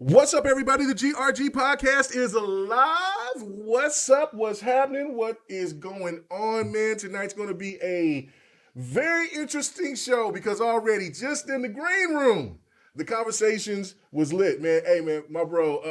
What's up, everybody? The GRG podcast is alive. What's up? What's happening? What is going on, man? Tonight's going to be a very interesting show because already just in the green room, the conversations was lit, man. Hey, man, my bro,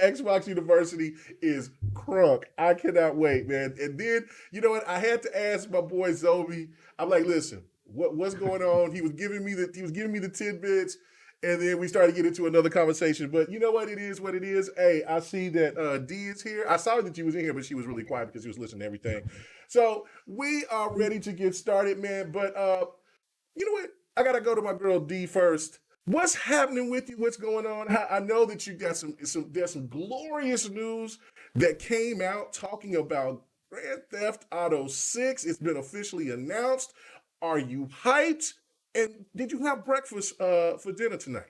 Xbox University is crunk. I cannot wait, man. And then, you know what? I had to ask my boy Zobi. I'm like, listen, what's going on? He was giving me the tidbits. And then we started to get into another conversation. But you know what? It is what it is. Hey, I see that D is here. I saw that she was in here, but she was really quiet because she was listening to everything. So we are ready to get started, man. But you know what? I gotta go to my girl D first. What's happening with you? What's going on? I know that you got there's some glorious news that came out talking about Grand Theft Auto 6. It's been officially announced. Are you hyped? And did you have breakfast for dinner tonight?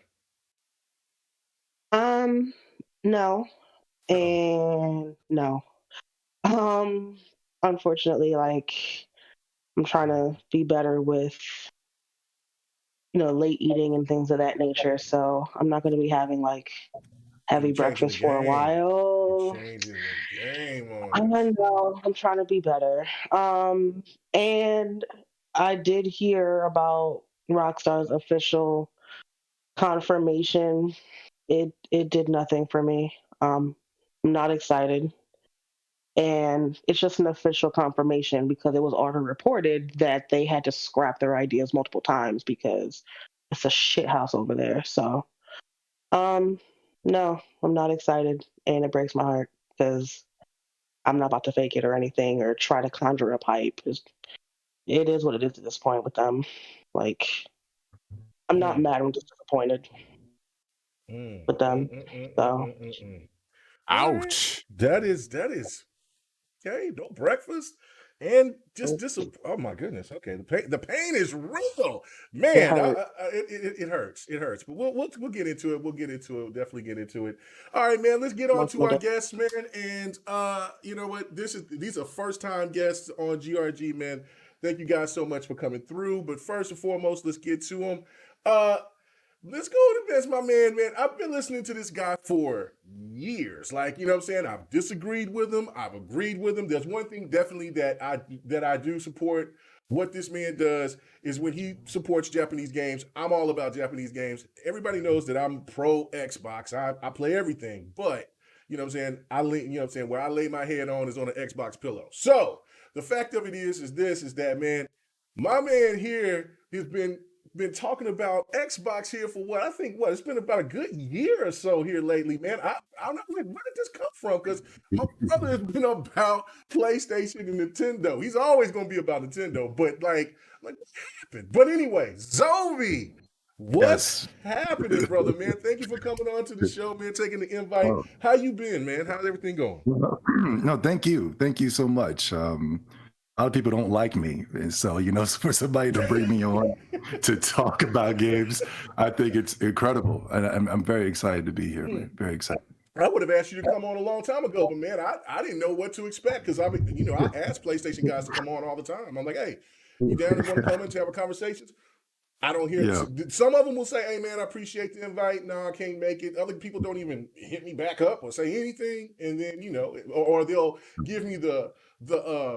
Um, no, Oh, and no. Um, Unfortunately, I'm trying to be better with, late eating and things of that nature. So I'm not going to be having you heavy changing the breakfast for a game. You while. changing the game I on us. know I'm trying to be better. And I did hear about Rockstar's official confirmation. It did nothing for me. I'm not excited. And it's just an official confirmation because it was already reported that they had to scrap their ideas multiple times because it's a shit house over there. So, um, no, I'm not excited, and it breaks my heart because I'm not about to fake it or anything or try to conjure up hype. It is what it is at this point with them. Like, I'm not Mm, mad. I'm just disappointed mm, with mm, them. mm, mm, mm, So, mm, mm, mm. All right, Ouch. that is okay. No breakfast and just oh my goodness. Okay, the pain is real, it man. hurt. It hurts. It hurts. But we'll get into it. We'll get into it. We'll definitely get into it. All right, man. Let's get on Most to of our the guests, man. And you know what? These are first time guests on GRG, man. Thank you guys so much for coming through. But first and foremost, let's get to them. Uh, Let's go to this, my man. I've been listening to this guy for years. Like, you know what I'm saying? I've disagreed with him. I've agreed with him. There's one thing definitely that I do support. What this man does is when he supports Japanese games, I'm all about Japanese games. Everybody knows that I'm pro Xbox. I play everything, but you know what I'm saying? You know what I'm saying? Where I lay my head on is on an Xbox pillow. So the fact of it is that man, my man here has been talking about Xbox here for what I think it's been about a good year or so here lately, man. I don't know where did this come from because my brother has been about PlayStation and Nintendo. He's always gonna be about Nintendo, but like what happened? But anyway, Zovi, what's Yes. happening, brother, man? Thank you for coming on to the show, man. Taking the invite. Oh, How you been, man? How's everything going? no, thank you. Thank you so much. A lot of people don't like me. And so, for somebody to bring me on to talk about games, I think it's incredible. And I'm very excited to be here, man. Very excited. I would have asked you to come on a long time ago, but man, I didn't know what to expect because I ask PlayStation guys to come on all the time. I'm like, hey, you down to want to come in to have a conversation? I don't hear. Yeah. Some of them will say, "Hey, man, I appreciate the invite. No, I can't make it." Other people don't even hit me back up or say anything, and then or they'll give me the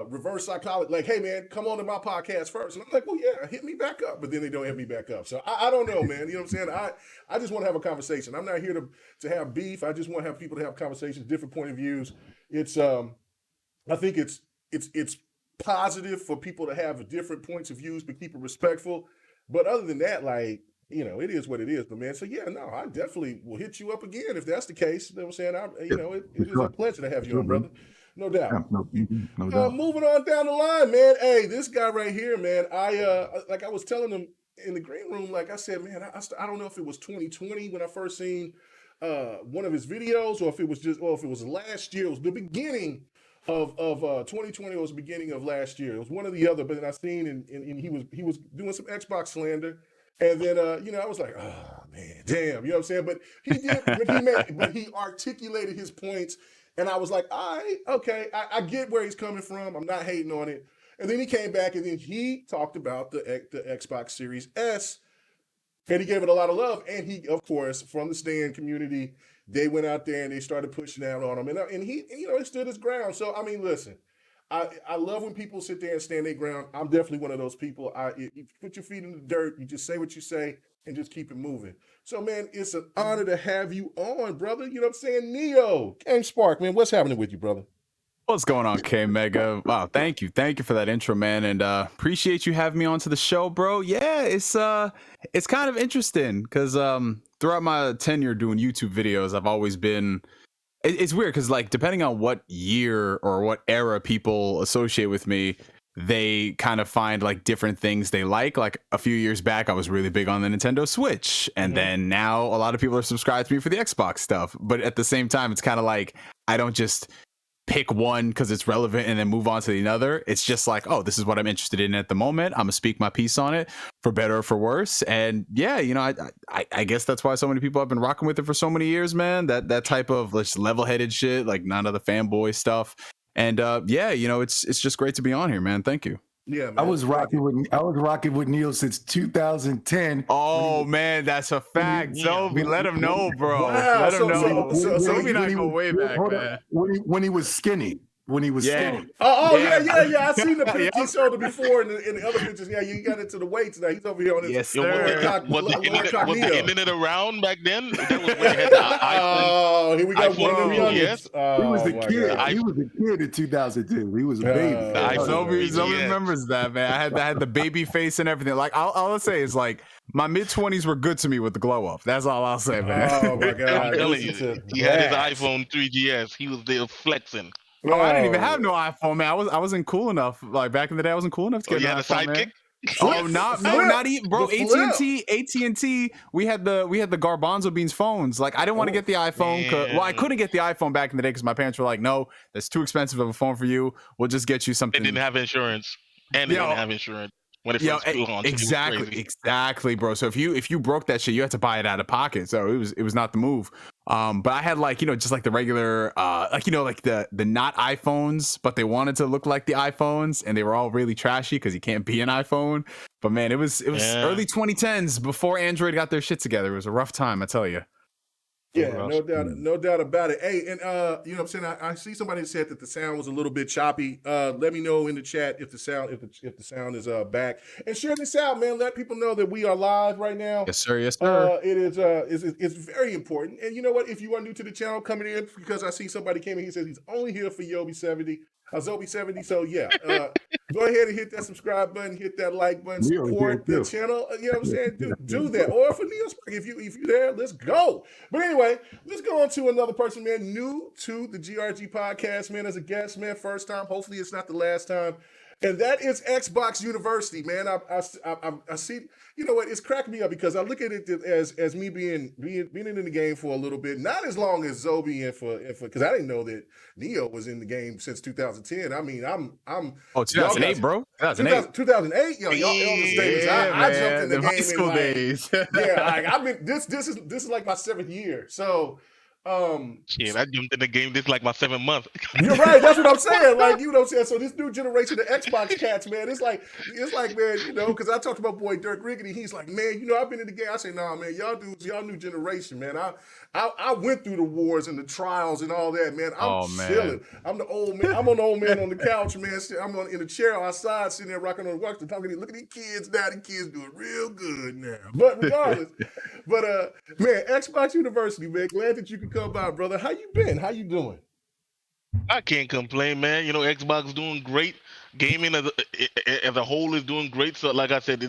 reverse psychology, like, "Hey, man, come on to my podcast first. And I'm like, "Well, yeah, hit me back up," but then they don't hit me back up. So I don't know, man. You know what I'm saying? I just want to have a conversation. I'm not here to have beef. I just want to have people to have conversations, different point of views. It's I think it's positive for people to have different points of views, but keep it respectful. But other than that, it is what it is. But man, so yeah, no, I definitely will hit you up again if that's the case. You know what I'm saying? It For is a sure. pleasure to have For you sure, on, brother. brother. No doubt. Yeah, no doubt. Moving on down the line, man. Hey, this guy right here, man. I was telling him in the green room, like I said, man, I don't know if it was 2020 when I first seen one of his videos, or if it was last year. It was the beginning of 2020. It was the beginning of last year. It was one or the other. But then I seen and he was doing some Xbox slander. And then I was like, oh man, damn, you know what I'm saying? But he did, but he articulated his points, and I was like, all right, okay, I get where he's coming from. I'm not hating on it. And then he came back and then he talked about the Xbox Series S And he gave it a lot of love. And he, of course, from the stand community, they went out there and they started pushing out on him. And he, he stood his ground. So, I mean, listen, I love when people sit there and stand their ground. I'm definitely one of those people. You put your feet in the dirt, you just say what you say, and just keep it moving. So, man, it's an honor to have you on, brother. You know what I'm saying? Neo, Game Spark, man, what's happening with you, brother? What's going on, K Mega? Wow, thank you for that intro, man, and appreciate you having me onto the show, bro. Yeah, it's kind of interesting because throughout my tenure doing YouTube videos, I've always been. It's weird because like depending on what year or what era people associate with me, they kind of find like different things they like. Like a few years back, I was really big on the Nintendo Switch, and then now a lot of people are subscribed to me for the Xbox stuff. But at the same time, it's kind of like I don't just pick one because it's relevant and then move on to the other. It's just like, oh, this is what I'm interested in at the moment. I'm gonna speak my piece on it, for better or for worse. And yeah, I guess that's why so many people have been rocking with it for so many years, man. That type of level-headed shit, like none of the fanboy stuff. And yeah, it's just great to be on here, man. Thank you. Yeah, man. I was rocking with Neil since 2010. Oh man, that's a fact. Zobi, let him know, bro. Wow. Let him know. So Zobi and I go way back, hold man. on. When he was skinny. Skinny. Yeah. I seen the picture. He showed it before in the other pictures. Yeah, you got into the weights now. He's over here on his. Yes, sir. Was the internet around back then? That was when it had Oh, here we go. One of them youngins. Yes. He was a kid. He was a kid in 2002. He was a baby. Zobi remembers that, man. I had the baby face and everything. Like all I'll say is like my mid-20s were good to me with the glow up. That's all I'll say, man. Oh my god! I'm telling you, he had his iPhone 3GS. He was there flexing. Oh, I didn't even have no iPhone, man. I wasn't cool enough. Like back in the day, I wasn't cool enough to get an iPhone, man. Oh, not even, bro. AT&T. We had the garbanzo beans phones. Like I didn't want to get the iPhone. I couldn't get the iPhone back in the day because my parents were like, "No, that's too expensive of a phone for you. We'll just get you something." They didn't have insurance, and they didn't have insurance when it first flew on. Exactly, bro. So if you broke that shit, you had to buy it out of pocket. So it was not the move. But I had like just like the regular like the not iPhones, but they wanted to look like the iPhones, and they were all really trashy because you can't be an iPhone. But man, it was early 2010s before Android got their shit together. It was a rough time, I tell you. Yeah, no doubt about it. Hey, and you know what I'm saying? I see somebody said that the sound was a little bit choppy. Let me know in the chat if the sound is back. And share this out, man. Let people know that we are live right now. Yes, sir. It is it's very important. And you know what? If you are new to the channel coming in, because I see somebody came in, he says he's only here for Zobi 70. So yeah, go ahead and hit that subscribe button, hit that like button, support the channel. You know what I'm saying? Do that. Or for Neil Spark, if you there, let's go. But anyway, let's go on to another person, man, new to the GRG podcast, man, as a guest, man, first time. Hopefully it's not the last time. And that is Xbox University, man. I see, you know what, it's cracked me up because I look at it as me being in the game for a little bit, not as long as Zobi and for because I didn't know that Neo was in the game since 2010. I mean, I'm 2008, bro. 2008. Yo, y'all elder statements. I jumped in the game high school days. Yeah, like I've been this is like my 7th year. So shit, I jumped in the game. This is like my 7th month. You're right. That's what I'm saying. Like, you know what I'm saying? So this new generation of Xbox cats, man, it's like, man, because I talked to my boy Dirk Riggedy. He's like, man, I've been in the game. I say, nah, man, y'all new generation, man. I went through the wars and the trials and all that, man. I'm chilling. I'm the old man. I'm an old man on the couch, man. I'm in the chair outside, sitting there rocking on the watch, talking to look at these kids now. The kids doing real good now. But regardless, man, Xbox University, man, glad that you could come by, brother. How you been? How you doing? I can't complain, man. Xbox is doing great. Gaming as a whole is doing great. So, like I said,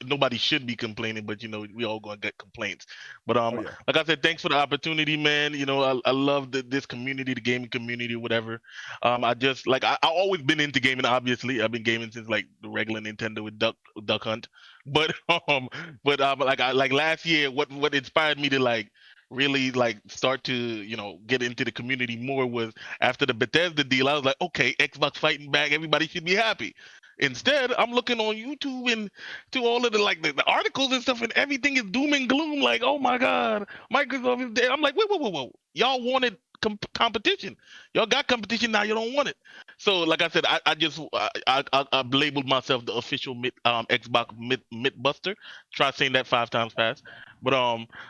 nobody should be complaining, but we all gonna get complaints. But like I said, thanks for the opportunity, man. I love this community, the gaming community, whatever. I just I always been into gaming. Obviously, I've been gaming since like the regular Nintendo with Duck Hunt. But like last year, what inspired me to really start to get into the community more was after the Bethesda deal. I was like, okay, Xbox fighting back, everybody should be happy. Instead, I'm looking on YouTube and to all of the articles and stuff, and everything is doom and gloom. Like, oh my god, Microsoft is dead. I'm like, whoa. Y'all wanted competition. Y'all got competition, now you don't want it. So like I said, I've labeled myself the official Xbox myth buster. Try saying that 5 times fast. But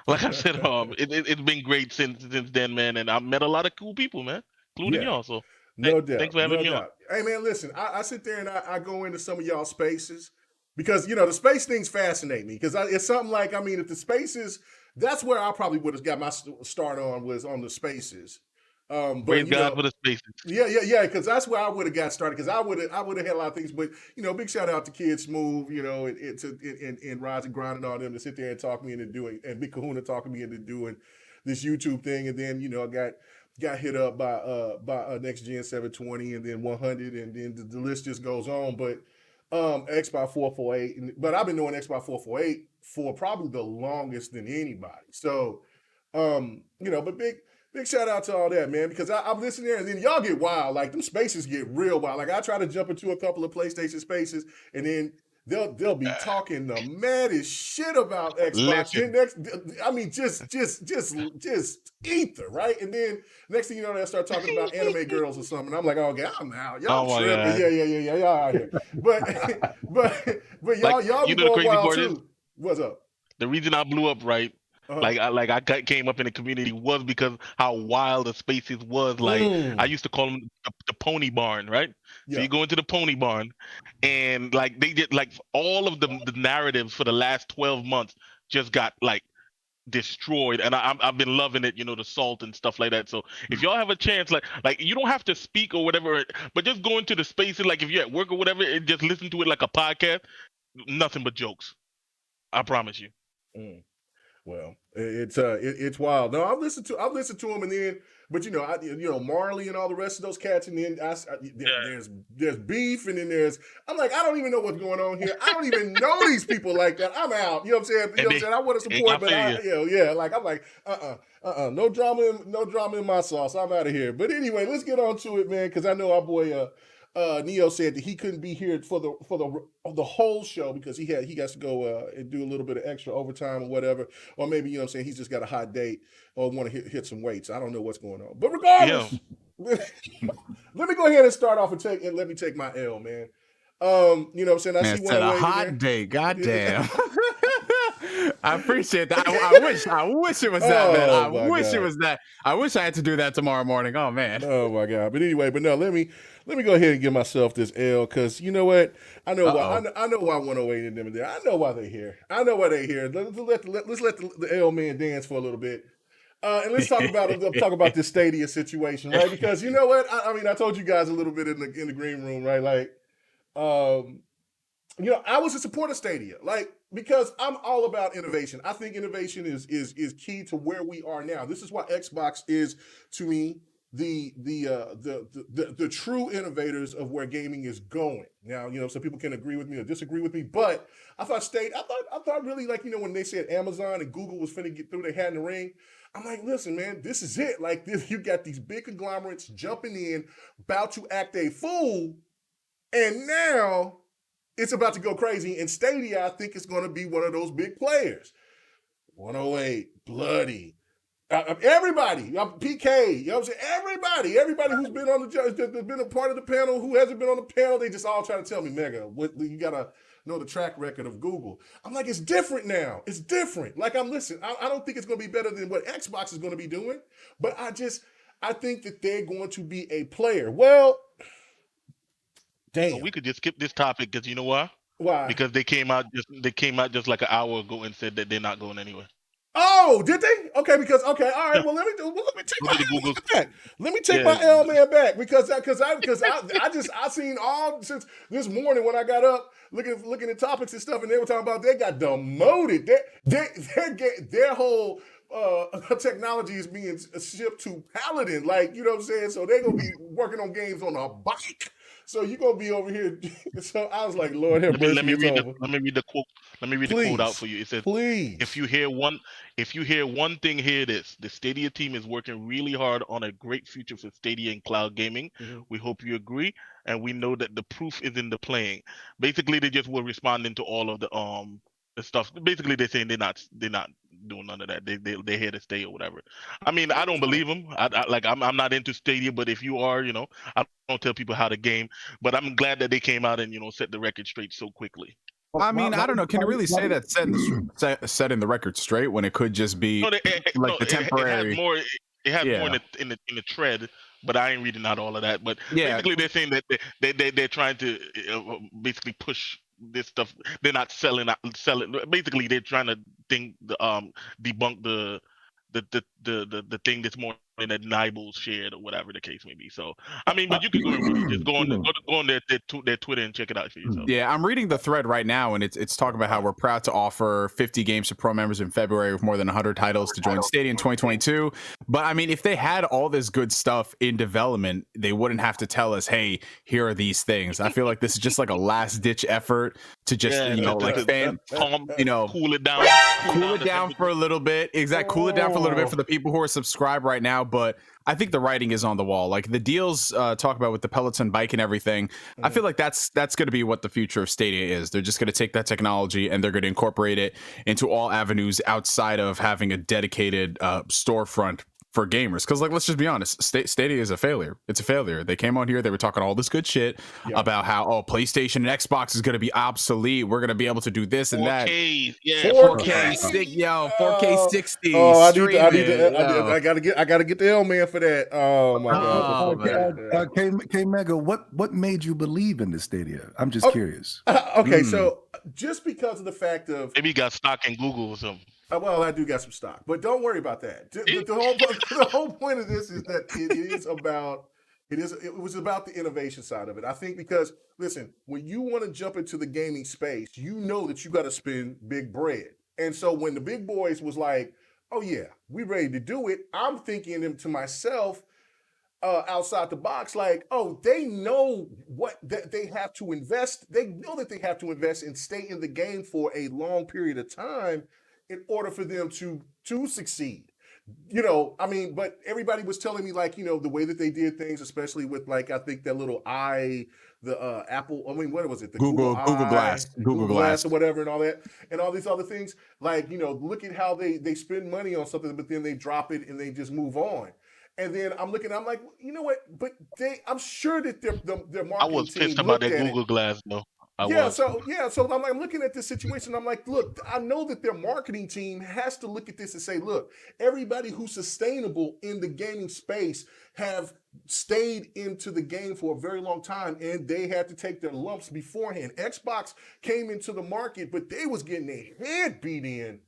like I said, it's been great since then, man. And I've met a lot of cool people, man, including Yeah. y'all. So No thanks doubt, for having no me on. doubt. Hey man, listen, I sit there and I go into some of y'all spaces because the space things fascinate me because it's something like if the spaces, that's where I probably would have got my start on was on the spaces. But Praise God for the spaces. yeah, because that's where I would have got started because I would have had a lot of things. But big shout out to Kid Smooth, and Rise and Grind and all them to sit there and talk me into doing, and Big Kahuna talking me into doing this YouTube thing, and then I got hit up by Next Gen 720 and then 100, and then the list just goes on. But Xbox 448, but I've been doing Xbox 448 for probably the longest than anybody. So but big shout out to all that, man, because I'm listening there and then y'all get wild. Like them spaces get real wild. Like I try to jump into a couple of PlayStation spaces and then they'll be talking the maddest shit about Xbox. Listen. Then just ether, right? And then next thing you know, they'll start talking about anime girls or something. I'm like, okay, I'm out. Y'all tripping. Yeah, y'all out here. But y'all be going wild too. What's up? The reason I blew up, right? I came up in the community was because how wild the spaces was. Like I used to call them the pony barn, right? Yeah. So you go into the pony barn, and like they did like all of the narratives for the last 12 months just got like destroyed, and I've been loving it, the salt and stuff like that. So if y'all have a chance, like you don't have to speak or whatever, but just go into the spaces, like if you're at work or whatever, and just listen to it like a podcast. Nothing but jokes. I promise you. Well, it's wild. No, I've listened to him, and then, but Marley and all the rest of those cats, and then there's beef, and then I'm like, I don't even know what's going on here. I don't even know these people like that. I'm out. You know what I'm saying? I'm saying? I want to support, but like I'm like, no drama in my sauce. I'm out of here. But anyway, let's get on to it, man, because I know our boy Neo said that he couldn't be here for the whole show because he has to go and do a little bit of extra overtime or whatever, or maybe he's just got a hot date or want to hit some weights. I don't know what's going on, but regardless, let me go ahead and start off and let me take my L, man. You know what I'm saying? I see a hot date. Goddamn. I appreciate that. I wish it was that, man. I wish it was that. I wish I had to do that tomorrow morning. Oh man. Oh my God. But anyway, let me go ahead and give myself this L, because you know what? I know why 108 and them are there. I know why they're here. Let's let the L man dance for a little bit. And let's talk about this Stadia situation, right? Because you know what? I told you guys a little bit in the green room, right? Like, I was a supporter of Stadia, like, because I'm all about innovation. I think innovation is key to where we are now. This is why Xbox is, to me, the true innovators of where gaming is going. Now, some people can agree with me or disagree with me, but I thought really, like, when they said Amazon and Google was finna get through their hat in the ring, I'm like, listen, man, this is it. Like, you got these big conglomerates jumping in, about to act a fool, and now it's about to go crazy. And Stadia, I think, is going to be one of those big players. 108, Bloody, everybody, PK, you know what I'm saying? Everybody who's been on that's been a part of the panel, who hasn't been on the panel, they just all try to tell me, Mega, you gotta know the track record of Google. I'm like, it's different now. It's different. Like, I don't think it's gonna be better than what Xbox is gonna be doing, but I think that they're going to be a player. Well, damn. So we could just skip this topic because you know why? Why? Because they came out just like an hour ago and said that they're not going anywhere. Oh, did they? Okay, all right. Well, let me take my L back. Let me take my L man back because I seen all since this morning when I got up looking at topics and stuff, and they were talking about they got demoted. Their whole technology is being shipped to Paladin, like, you know what I'm saying? So they're gonna be working on games on a bike. So you're gonna be over here. So I was like, Lord have mercy. Let me read the quote. Let me read the quote out for you. It says, please, if you hear one thing, hear this. The Stadia team is working really hard on a great future for Stadia and cloud gaming. Mm-hmm. We hope you agree, and we know that the proof is in the playing. Basically, they just were responding to all of the the stuff. Basically, they're saying they're not doing none of that. They're here to stay or whatever. I mean, I don't believe them. I'm not into Stadia, but if you are, I don't tell people how to game. But I'm glad that they came out and set the record straight so quickly. I mean, I don't know. Can you really say that setting the record straight when it could just be the temporary? It has more in the thread, but I ain't reading out all of that. But basically, they're saying that they're trying to basically push this stuff. They're not selling. Basically, they're trying to debunk the thing that's more than that Nibbles shared or whatever the case may be. So I mean, but you can go and read it. Just go on their Twitter and check it out for yourself. Yeah, I'm reading the thread right now, and it's talking about how we're proud to offer 50 games to pro members in February with more than 100 titles to join Stadia in 2022. But I mean, if they had all this good stuff in development, they wouldn't have to tell us, hey, here are these things. I feel like this is just like a last ditch effort to just cool it down. Cool it down for a little bit. Exactly. Cool it down for a little bit for the people who are subscribed right now. But I think the writing is on the wall. Like the deals talk about with the Peloton bike and everything. I feel like that's going to be what the future of Stadia is. They're just going to take that technology and they're going to incorporate it into all avenues outside of having a dedicated storefront for gamers. Because let's just be honest, Stadia is a failure. It's a failure. They came on here, they were talking all this good shit about how PlayStation and Xbox is going to be obsolete. We're going to be able to do this and 4K, that. 4K, 4K 60. Oh, I gotta get the L man for that. Oh my god. K Mega, what made you believe in the Stadia? I'm just curious. Okay, so just because of the fact of maybe you got stock in Google or something. Well, I do got some stock, but don't worry about that. The whole point of this is that it was about the innovation side of it. I think because listen, when you want to jump into the gaming space, you know that you got to spend big bread. And so when the big boys was like, "Oh yeah, we ready to do it," I'm thinking to myself, outside the box, like, oh, they know that they have to invest. They know that they have to invest and stay in the game for a long period of time in order for them to succeed. I mean, but everybody was telling me like, the way that they did things, especially with like, I think that little Apple, I mean, what was it? The Google Glass or whatever and all that, and all these other things. Like, look at how they spend money on something, but then they drop it and they just move on. And then I'm like, you know what? But I'm sure that their marketing I was pissed about that Google Glass though. So I'm looking at this situation. I'm like, look, I know that their marketing team has to look at this and say, look, everybody who's sustainable in the gaming space have stayed into the game for a very long time, and they had to take their lumps beforehand. Xbox came into the market, but they was getting their head beat in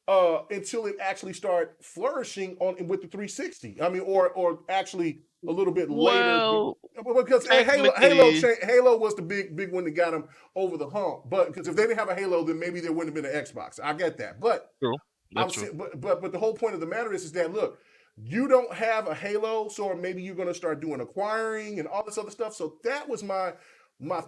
until it actually started flourishing with the 360. I mean, or actually a little bit later, because Halo was the big one that got them over the hump. But because if they didn't have a Halo, then maybe there wouldn't have been an Xbox. I get that, but That's true. But the whole point of the matter is that look, you don't have a Halo, so maybe you're going to start doing acquiring and all this other stuff. So that was my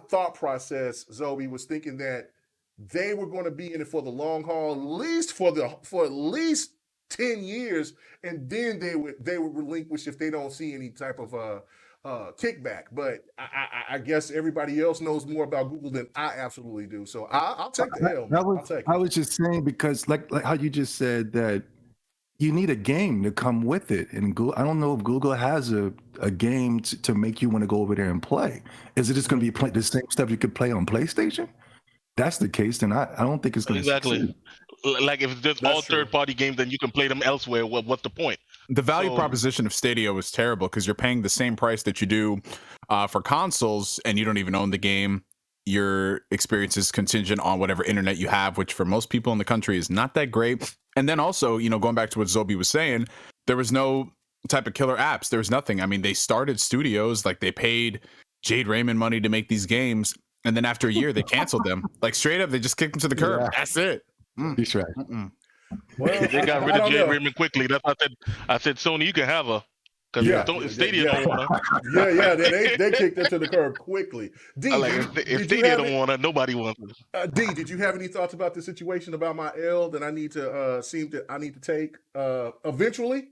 thought process. Zoe was thinking that they were going to be in it for the long haul, at least for at least 10 years, and then they would relinquish if they don't see any type of kickback. But I guess everybody else knows more about Google than I absolutely do. So I'll take the L. I was just saying, because like how you just said that you need a game to come with it, and Google, I don't know if Google has a game to make you want to go over there and play. Is it just going to be the same stuff you could play on PlayStation? That's the case, then I don't think it's going to succeed. Like if it's just all third-party games, then you can play them elsewhere. What's the point? The value proposition of Stadia was terrible because you're paying the same price that you do for consoles, and you don't even own the game. Your experience is contingent on whatever internet you have, which for most people in the country is not that great. And then also, going back to what Zobi was saying, there was no type of killer apps. There was nothing. I mean, they started studios, like they paid Jade Raymond money to make these games. And then after a year, they canceled them. Like straight up, they just kicked them to the curb. Yeah. That's it. He's right. Well, they got rid of Jade Raymond quickly. That's why I said, Sony, you can have her. Because Stadia don't want her. They kicked her to the curb quickly. D, if Stadia don't want her, nobody wants her. D, did you have any thoughts about the situation about my L that I need to, take eventually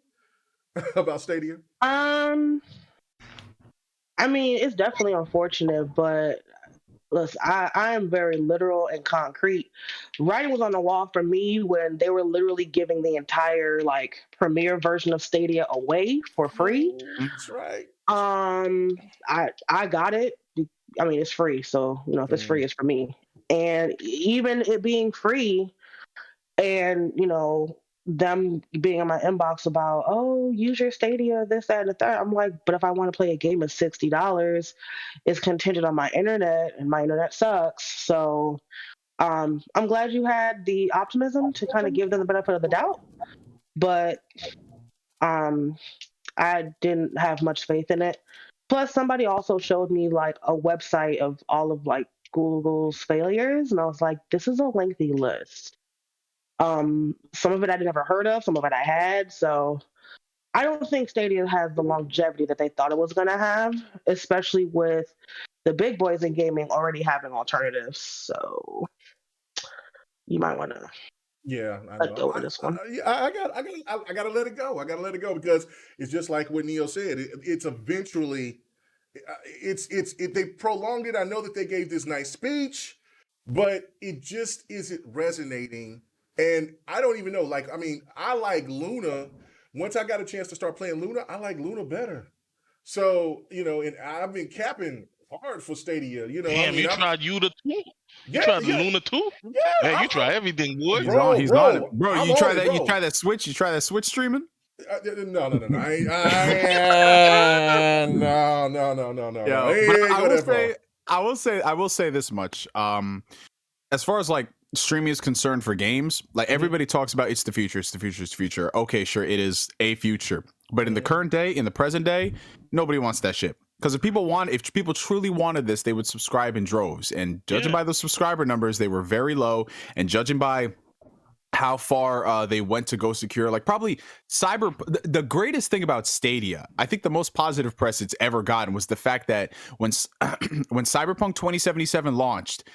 about Stadia? I mean, it's definitely unfortunate, but Listen, I am very literal and concrete. Writing was on the wall for me when they were literally giving the entire like premiere version of Stadia away for free. Oh, that's right. I got it. I mean, it's free, so if it's free, it's for me. And even it being free, and them being in my inbox about, oh, use your Stadia, this, that, and the third. I'm like, but if I want to play a game of $60, it's contingent on my internet, and my internet sucks. So I'm glad you had the optimism to kind of give them the benefit of the doubt, but um, I didn't have much faith in it. Plus, somebody also showed me like a website of all of like Google's failures, and I was like, this is a lengthy list. Some of it I'd never heard of, some of it I had. So I don't think Stadia has the longevity that they thought it was going to have, especially with the big boys in gaming already having alternatives. So you might want to Yeah, I let know. go of this one. I gotta let it go. I gotta let it go because it's just like what Neo said. It's eventually, they prolonged it. I know that they gave this nice speech, but it just isn't resonating. And I don't even know. Like, I mean, I like Luna. Once I got a chance to start playing Luna, I like Luna better. So and I've been capping hard for Stadia. Damn, you tried Yuta too? You Yeah, tried the yeah, Luna too? yeah. Man, you try everything, boy. He's on it, bro. I'm You on try it, that? bro. You try that Switch? You try that Switch streaming? No. No. Yeah, It but ain't go that far. I will say this much. As far as like streaming is concerned for games, like everybody talks about it's the future, it's the future, it's the future. Okay, sure, it is a future. But in the current day, in the present day, nobody wants that shit. Because if people truly wanted this, they would subscribe in droves. And judging by the subscriber numbers, they were very low. And judging by how far they went to go secure, like probably the greatest thing about Stadia, I think the most positive press it's ever gotten was the fact that when Cyberpunk 2077 launched,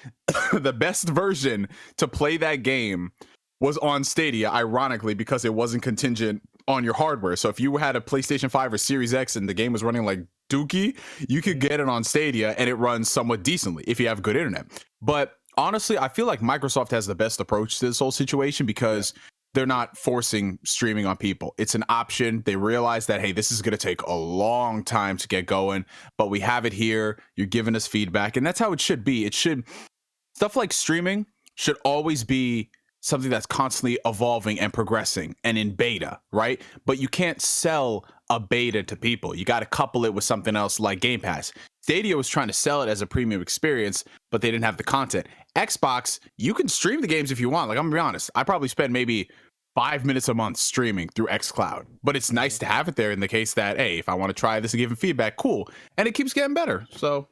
the best version to play that game was on Stadia, ironically, because it wasn't contingent on your hardware. So if you had a PlayStation 5 or Series X and the game was running like dookie, you could get it on Stadia and it runs somewhat decently if you have good internet. But honestly, I feel like Microsoft has the best approach to this whole situation because they're not forcing streaming on people. It's an option. They realize that, hey, this is going to take a long time to get going, but we have it here. You're giving us feedback, and that's how it should be. Stuff like streaming should always be something that's constantly evolving and progressing and in beta, right? But you can't sell a beta to people. You got to couple it with something else like Game Pass. Stadia was trying to sell it as a premium experience, but they didn't have the content. Xbox, you can stream the games if you want. Like, I'm gonna be honest, I probably spend maybe 5 minutes a month streaming through xCloud, but it's nice to have it there in the case that, hey, if I want to try this and give them feedback, cool. And it keeps getting better. So,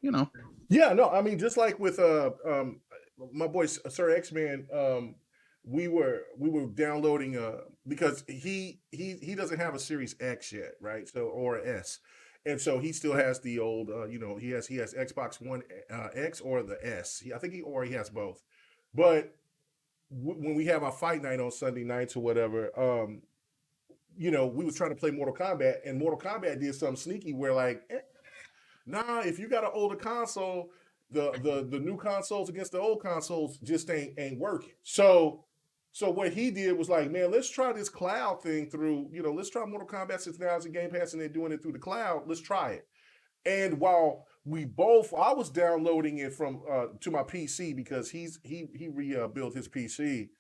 Yeah, no, I mean, just like with my boy Sir X-Man, we were downloading because he doesn't have a Series X yet, right? So, or a S. And so he still has the old he has Xbox One X or the S. I think he has both. But when we have our fight night on Sunday nights or whatever, we was trying to play Mortal Kombat, and Mortal Kombat did something sneaky where like nah, if you got an older console, the new consoles against the old consoles just ain't working. So what he did was like, man, let's try this cloud thing through, let's try Mortal Kombat since now it's a Game Pass and they're doing it through the cloud. Let's try it. And while I was downloading it from to my PC because he rebuilt his PC,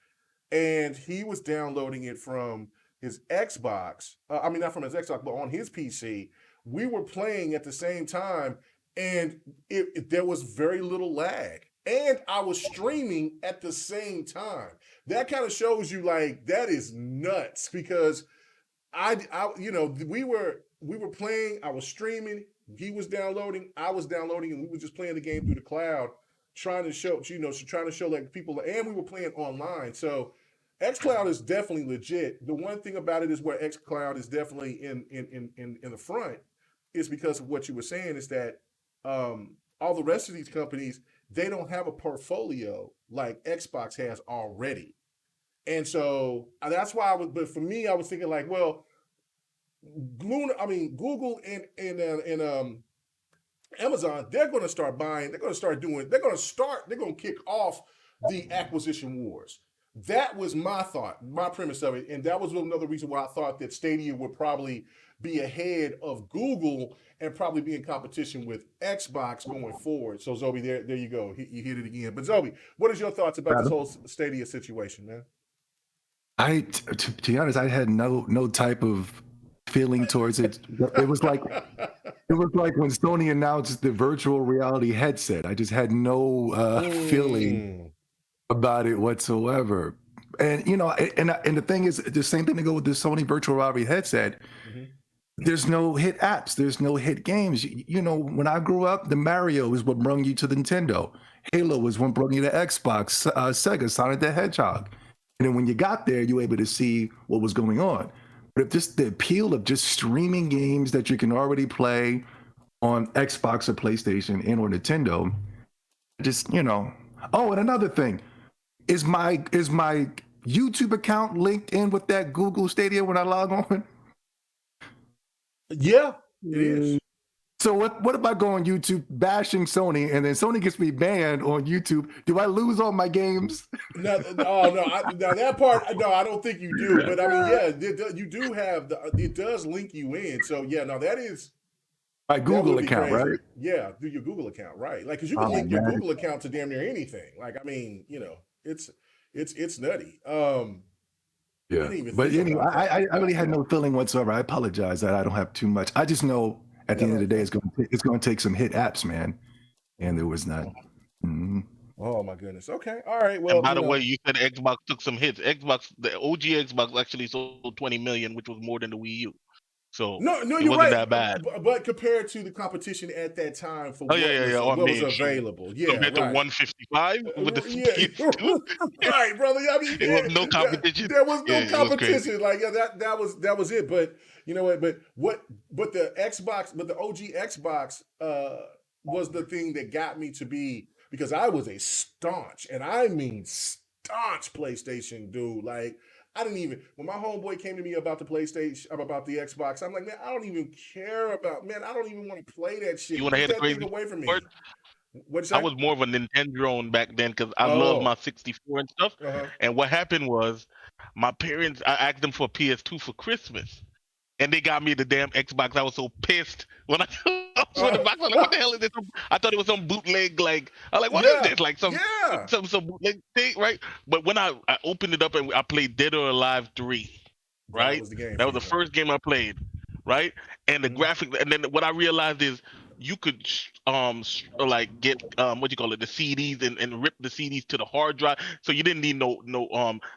and he was downloading it from his Xbox. I mean, not from his Xbox, but on his PC. We were playing at the same time, and there was very little lag. And I was streaming at the same time. That kind of shows you like that is nuts because we were playing. I was streaming. He was downloading. I was downloading, and we were just playing the game through the cloud, trying to show like people. And we were playing online. So xCloud is definitely legit. The one thing about it is where xCloud is definitely in the front is because of what you were saying is that all the rest of these companies, they don't have a portfolio like Xbox has already. And so that's why but for me, I was thinking like, well, Google and Amazon, they're going to start buying. They're going to kick off the acquisition wars. That was my thought, my premise of it, and that was another reason why I thought that Stadia would probably be ahead of Google and probably be in competition with Xbox going forward. So Zobi, there you go. You hit it again. But Zobi, what is your thoughts about this whole Stadia situation, man? To be honest, I had no type of feeling towards it. It was like when Sony announced the virtual reality headset. I just had no feeling about it whatsoever. And and the thing is, the same thing to go with the Sony virtual reality headset. Mm-hmm. There's no hit apps. There's no hit games. When I grew up, the Mario is what brought you to the Nintendo. Halo was what brought you to Xbox, Sega, Sonic the Hedgehog. And then when you got there, you were able to see what was going on. But if just the appeal of just streaming games that you can already play on Xbox or PlayStation and or Nintendo, just, Oh, and another thing, is my YouTube account linked in with that Google Stadia when I log on? Yeah, it is. So what if I go on YouTube bashing Sony and then Sony gets me banned on YouTube? Do I lose all my games? No, that part, no, I don't think you do. But I mean, yeah, you do have it does link you in. So yeah, no, that is my Google account, crazy. Right? Yeah, do your Google account, right? Like, because you can link your Google account to damn near anything. Like, I mean, it's nutty. Yeah, but anyway, I really had no feeling whatsoever. I apologize that I don't have too much. I just know at the end of the day, it's going to take some hit apps, man. And there was not. Mm-hmm. Oh my goodness. Okay. All right. Well, and by the way, you said Xbox took some hits. The OG Xbox actually sold 20 million, which was more than the Wii U. So no, it you're wasn't right. That bad. But compared to the competition at that time for what was available, compared to 155 with the PS2, right, brother. I mean, there was no competition. There was no competition. Like, that was it. But you know what? But the Xbox, but the OG Xbox was the thing that got me to be, because I was a staunch, and I mean staunch PlayStation dude. Like, I didn't even, when my homeboy came to me about the PlayStation, about the Xbox, I'm like, man, I don't even care about, man, I don't even want to play that shit. You want to hear the crazy thing away from me? What'd you say? I was more of a Nintendo back then because I love my 64 and stuff. Uh-huh. And what happened was, my parents, I asked them for a PS2 for Christmas. And they got me the damn Xbox. I was so pissed when I saw the box. I was like, what the hell is this? I thought it was some bootleg, like, I was like, what is this? Like some bootleg thing, right? But when I opened it up and I played Dead or Alive 3, right? That was the first game I played, right? And the graphic, and then what I realized is you could like get the CDs and rip the CDs to the hard drive, so you didn't need no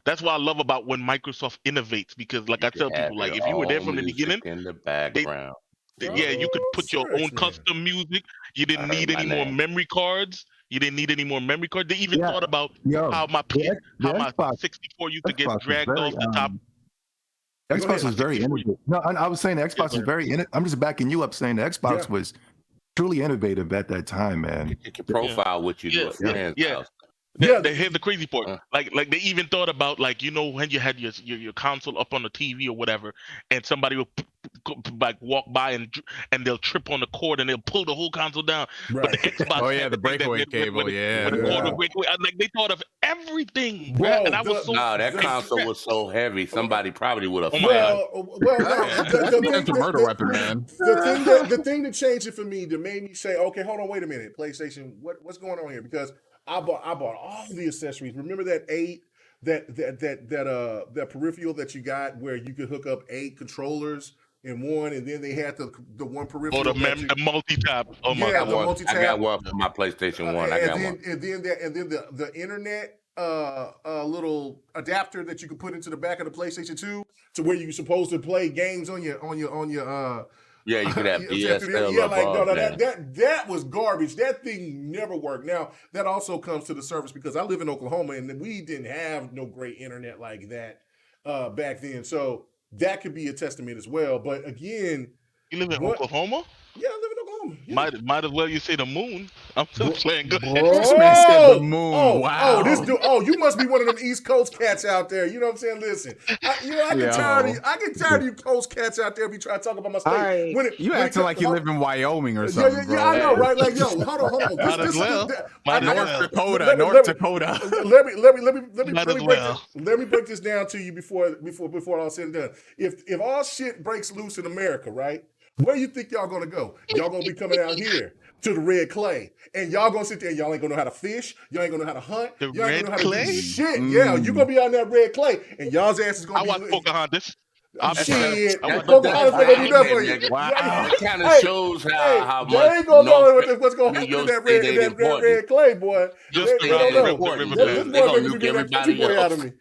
that's what I love about when Microsoft innovates, because like I tell people, like, if you were there from the beginning in the background, you could put your own custom music. You didn't need any more memory cards. They even thought about how my 64 used to get dragged off the top. Xbox is very innovative. No, I was saying the Xbox is very innovative. I'm just backing you up, saying the Xbox was truly innovative at that time, man. You can profile what you do. Here's the crazy part. Like they even thought about, like, when you had your console up on the TV or whatever, and somebody will like walk by and they'll trip on the cord and they'll pull the whole console down. Right. But the Xbox, the breakaway cable, the cord would break away. Like, they thought of everything. Bro, and I was that console was so heavy, somebody probably would have. It's a murder weapon, man. The thing that changed it for me, that made me say, okay, hold on, wait a minute, PlayStation, what's going on here? Because I bought all the accessories. Remember that that peripheral that you got where you could hook up 8 controllers in one, and then they had the one peripheral. The multi-tap. Oh my God. The multi-tap. I got one for my PlayStation 1. And then the internet little adapter that you could put into the back of the PlayStation 2 to where you're supposed to play games on your you could have DSL. That was garbage. That thing never worked. Now, that also comes to the surface because I live in Oklahoma and we didn't have no great internet like that back then. So that could be a testament as well. But again, you live in Oklahoma? Yeah, I live in Oklahoma. Yeah. Might as well you say the moon. I'm just playing. Go ahead. This man said the moon. Wow. This dude. Oh, you must be one of them East Coast cats out there. You know what I'm saying? Listen, I get tired of you. I get tired of you Coast cats out there. Be trying to talk about my state. Right. You acting like you live in Wyoming or something, bro. Yeah, I know, right? Like, yo, hold on. Might as well. North Dakota. Let me break this down to you before all said and done. If all shit breaks loose in America, right? Where you think y'all gonna go? Y'all gonna be coming out here to the red clay, and y'all gonna sit there. And y'all ain't gonna know how to fish. Y'all ain't gonna know how to hunt. Y'all ain't gonna know how to do shit. Yeah, you gonna be on that red clay, and y'all's ass is gonna be. I watch Pocahontas. Shit, Pocahontas ain't gonna do that for you. Wow, it kind of shows how much. They ain't gonna know what's gonna happen in that red clay, boy. Just around the river band. They gonna nuke everybody else. Out of me.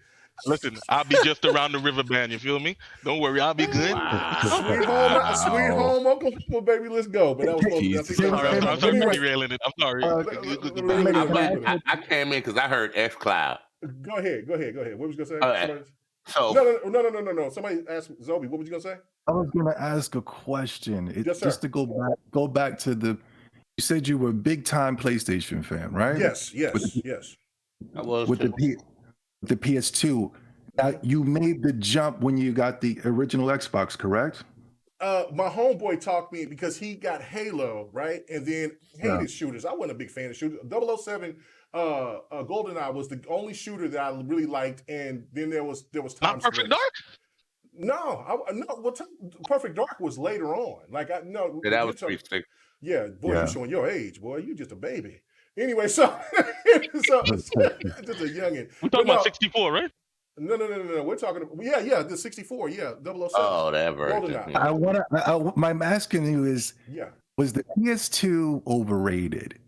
Listen, I'll be just around the river band. You feel me? Don't worry, I'll be good. Wow. Sweet home, Uncle, baby. Let's go. But that was I'm sorry for derailing it. I'm sorry. I came in because I heard X Cloud. Go ahead. What was you gonna say? So no. Somebody asked Zobi. What was you gonna say? I was gonna ask a question. Yes, sir. Just to go back to the. You said you were a big time PlayStation fan, right? Yes. I was with the PS2. You made the jump when you got the original Xbox, correct? My homeboy talked me because he got Halo, right? And then hated shooters. I wasn't a big fan of shooters. 007 GoldenEye was the only shooter that I really liked, and then there was times. Not Perfect Dark? No. Well, Perfect Dark was later on. Like that was 360. Yeah, boy, you showing your age, boy. You just a baby. Anyway, so just a youngin. We're talking about 64, right? No. We're talking about the 64, 007. Oh, that version. I'm asking you is, was the PS2 overrated?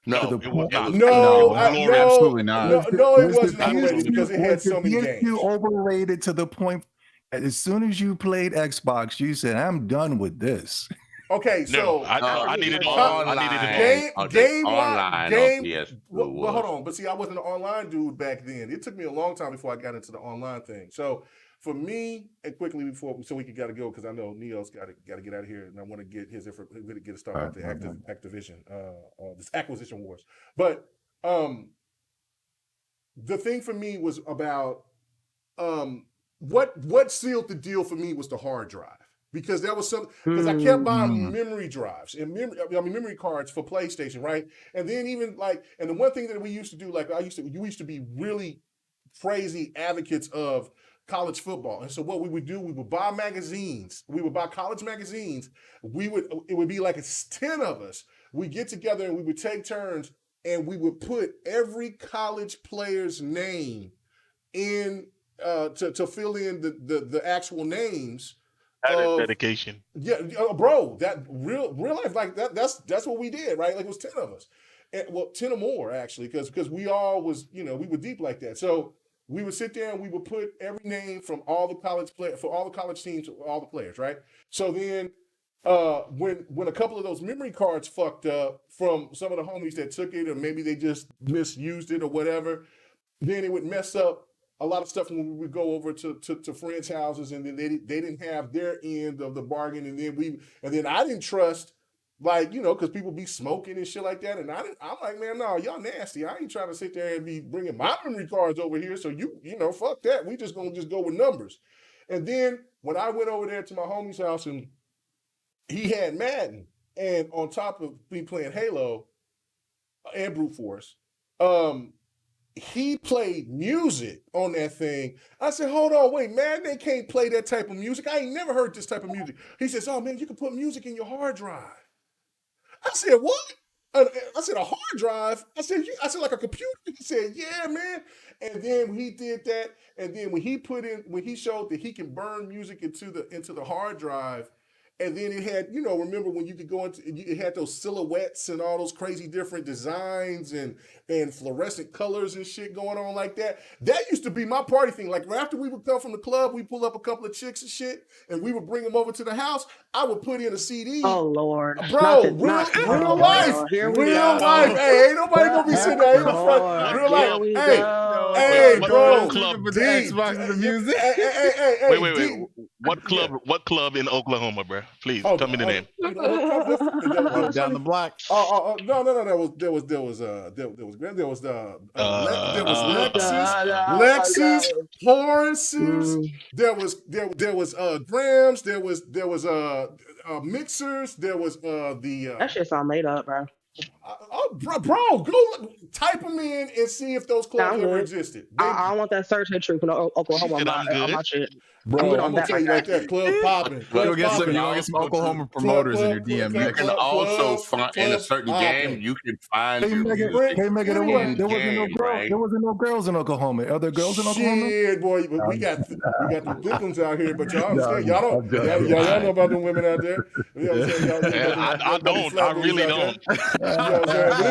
No, it was not. No, absolutely not. No, it wasn't overrated because it had so many games. PS2 overrated to the point, as soon as you played Xbox, you said, "I'm done with this." Okay, so I needed it all. I needed it game. Yes. Well, hold on. But see, I wasn't an online dude back then. It took me a long time before I got into the online thing. So for me, and quickly so we gotta go because I know Neo's got to get out of here, and I want to get his get a start with the Activision, this acquisition wars. But the thing for me was about what sealed the deal for me was the hard drive. Because that was something, because I kept buying memory drives and memory cards for PlayStation, right? And then even and the one thing that we used to do, we used to be really crazy advocates of college football. And so what we would do, we would buy magazines. We would buy college magazines. It would be like it's 10 of us. We get together and we would take turns and we would put every college player's name in to fill in the actual names. That is dedication. Yeah, bro, that real life, like that's what we did, right? Like it was 10 of us. And, 10 or more actually, because we all was, we were deep like that. So we would sit there and we would put every name from all the college for all the college teams, all the players, right? So then when a couple of those memory cards fucked up from some of the homies that took it, or maybe they just misused it or whatever, then it would mess up a lot of stuff when we would go over to friends' houses, and then they didn't have their end of the bargain, and then I didn't trust, because people be smoking and shit like that, and I'm like, man, no, y'all nasty. I ain't trying to sit there and be bringing my memory cards over here. So fuck that. We just gonna go with numbers. And then when I went over there to my homie's house and he had Madden, and on top of me playing Halo and Brute Force, he played music on that thing. I said, hold on, wait, man, they can't play that type of music. I ain't never heard this type of music. He says, oh, man, you can put music in your hard drive. I said, what? I said, a hard drive? I said, like a computer? He said, yeah, man. And then he did that, and then when he showed that he can burn music into the hard drive, and then it had, remember when you could go into, it had those silhouettes and all those crazy different designs and fluorescent colors and shit going on like that. That used to be my party thing. Like after we would come from the club, we pull up a couple of chicks and shit, and we would bring them over to the house. I would put in a CD. Oh Lord, bro, real life. Hey, ain't nobody gonna be sitting there in the front. Real life. Hey, Hey, bro. What club? With the Xbox and the music. Hey, Wait. What club? What club in Oklahoma, bro? Please tell me the name. Down the block. No. There was Lexus, Horaces. There was Grams. There was Mixers. There was that shit's all made up, bro. Bro, go type them in and see if those clubs ever existed. I want that search history from Oklahoma on my shit. Bro, I'm gonna tell you like that. Club popping. You gonna get some Oklahoma promoters in your DM. You can also find in a certain game. You can find. Hey, Megan, there wasn't no girls in Oklahoma. Are there girls in Oklahoma? Shit, boy, we got the victims out here, but y'all understand? Y'all know about them women out there. You know what I'm saying? I don't. I really don't. You know what I'm saying? But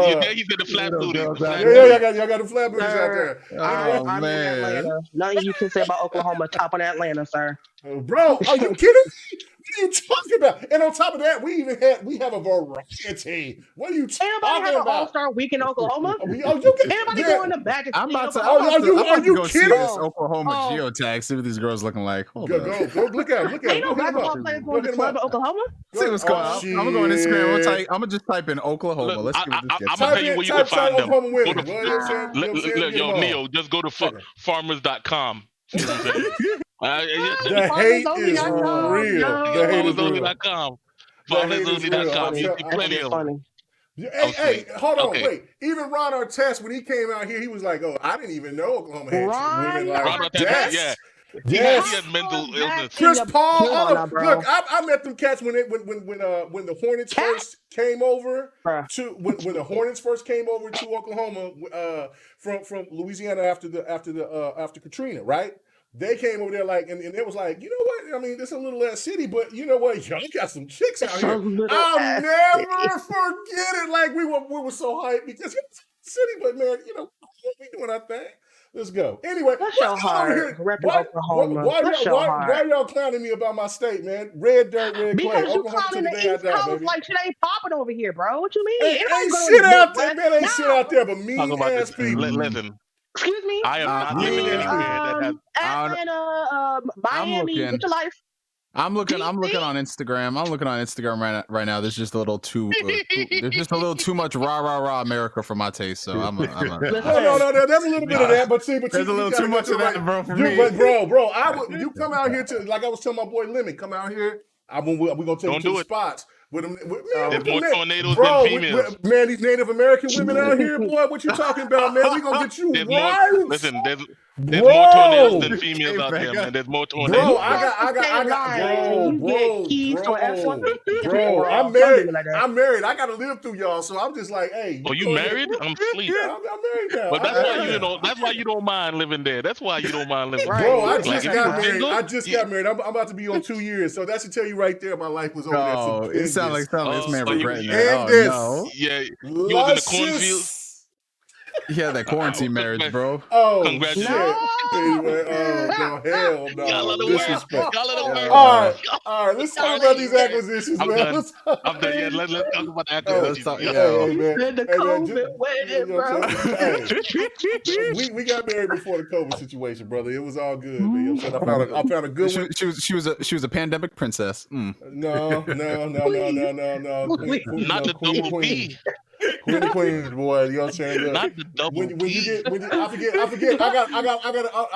anyway, he said the flat booty. Y'all got the flat booties out there. I'm in Atlanta. Nothing you can say about Oklahoma top in Atlanta, sir. Bro, are you kidding me? What are you talking about? And on top of that, we have a variety. What are you talking about? Anybody have an All-Star Week in Oklahoma? Anybody going to back? Are you kidding? This Oklahoma geotag. See what these girls looking like. Go look at them. Ain't no basketball players going to the club in Oklahoma? See what's going on. I'm gonna go on Instagram. I'm gonna just type in Oklahoma. Let's see what this gets. I'm gonna tell you where you can find them. Yo, Neo, just go to farmers.com. The hate is real. The hate is real. Farmersonly.com. You see plenty of them. Hey, hold on, wait. Even Ron Artest, when he came out here, he was like, "Oh, I didn't even know Oklahoma had women like that." Yeah. He has mental illness. Chris Paul, look, I met them cats when the Hornets first came over to when the Hornets first came over to Oklahoma from Louisiana after Katrina, right? They came over there and it was like, you know what? I mean, it's a little ass city, but you know what? Y'all got some chicks out here. I'll never forget it. Like we were so hyped because it's a city, but man, you know, we doing our thing. Let's go. Anyway, why y'all clowning me about my state, man? Red dirt, red clay. Because you clowning the East Coast like shit ain't popping over here, bro. What you mean? Ain't shit out there, man. Ain't shit out there, but mean ass people. Listen. Excuse me? I am not living anywhere. Atlanta, Miami, get your life. I'm looking on Instagram. I'm looking on Instagram right now. There's just a little too much rah America for my taste. So I'm no. There's a little bit of that, but there's a little too much of that, bro. For me, but bro, you come out here to like I was telling my boy Lemmy, come out here. We're gonna take you to the spots. There's more tornadoes than females. Man, these Native American women out here, boy, what you talking about, man? We gonna get you wild. Listen, there's more tornadoes than females out there, man. There's more tornadoes. Bro, I got bro, I'm married. I gotta live through y'all, so I'm just like, hey. Oh, you married? I'm asleep. Yeah, I'm married now. But that's why you don't mind living there. That's why you don't mind living there. Bro, I just got married. I'm about to be on 2 years, so that should tell you right there my life was over there. Oh, it sounds like this man regretting that. No. Yeah, you was in the cornfield. Yeah, that quarantine marriage, bro. Oh, congratulations. Anyway, no, hell no. Y'all Disrespect. All right. Let's talk about these acquisitions, man. I'm done. Yeah, let's talk about the acquisitions. The COVID wedding, bro. We got married before the COVID situation, brother. It was all good, man. I found a good one. She was a pandemic princess. No. Not the double B. Queens, boy. You know what I'm saying? Look, not the double B. I forget. I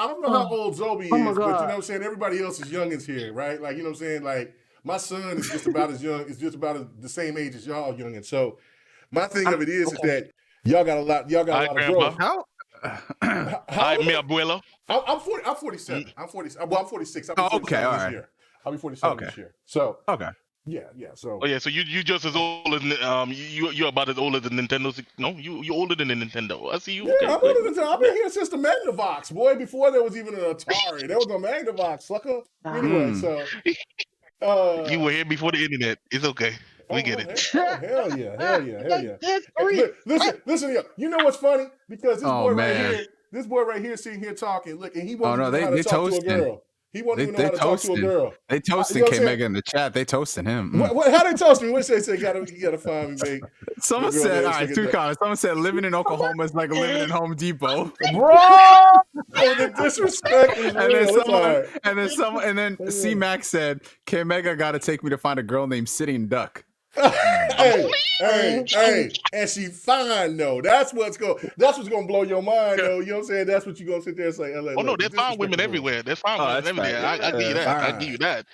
don't know how old Zoe is, but you know what I'm saying? Everybody else is youngins here, right? Like, you know what I'm saying? Like, my son is just about as young, is just about the same age as y'all youngins. So my thing of it is that y'all got a lot of growth. Hi, mi abuelo. I'm 47. I'm 47. Well, I'm 46. I'll be 47 this year. I'll be 47 this year. So Yeah. So. Oh yeah. So you just as old as you're about as old as the Nintendo. No, you older than the Nintendo. I see you. Yeah, I'm older than I've been here since the Magnavox, boy. Before there was even an Atari, there was a Magnavox, sucker. Anyway, so. You were here before the internet. It's okay. We get it. Hell yeah. Listen, you know what's funny? Because this boy right here sitting here talking. Look, and he won't know how to talk to a girl. He won't even know how to talk to a girl. They toasting you know K Mega in the chat. They toasting him. How they toast me? What they say? You gotta find me, mate. Someone said, all right, 2 comments. Someone said living in Oklahoma is like living in Home Depot. Bro, the disrespect is real. And then C Max said, K Mega got to take me to find a girl named Sitting Duck. hey, and she fine though. That's what's gonna blow your mind though. You know what I'm saying? That's what you're gonna sit there and say. Oh no, there's fine women everywhere. There's fine women everywhere. I give you that. I give you that.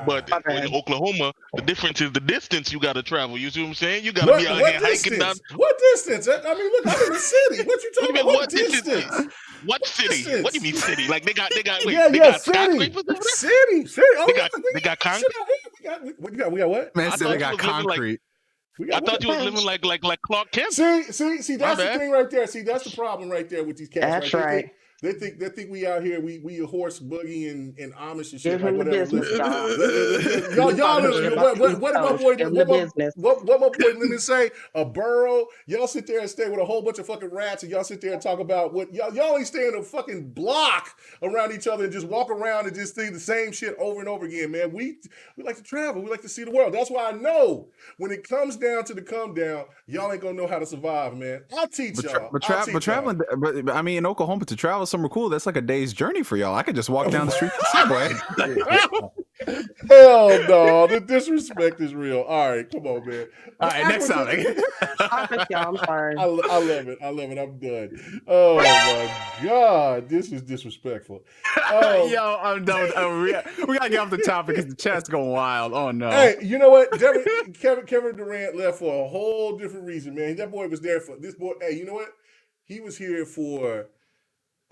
But in Oklahoma, the difference is the distance you gotta travel. You see what I'm saying? You gotta be out here hiking down. What distance? I mean, look, I'm in the city. What you talking about? What distance? What city? What do you mean city? Like they got skyscrapers over there? City. Oh, they got concrete. We got what? Man said they got concrete. I thought you was living like Clark Kent. See, that's the thing right there. See, that's the problem right there with these cats. That's right. They think we out here, we a horse buggy and Amish and shit. Give him the business, y'all what my boy Lennon say? A burrow. Y'all sit there and stay with a whole bunch of fucking rats, and y'all sit there and talk about what y'all ain't stay in a fucking block around each other and just walk around and just see the same shit over and over again, man. We like to travel. We like to see the world. That's why I know when it comes down to the come down, y'all ain't gonna know how to survive, man. I'll teach y'all. Traveling, I mean, in Oklahoma to travel somewhere cool, that's like a day's journey for y'all. I could just walk down the street to the subway. Hell no, the disrespect is real. All right, come on, man. All right, next topic. I'm sorry. I love it. I'm done. Oh my God, this is disrespectful. Yo, I'm done. We gotta get off the topic because the chat's going wild. Oh no. Hey, you know what? Kevin Durant left for a whole different reason, man. That boy was there for this boy. Hey, you know what? He was here for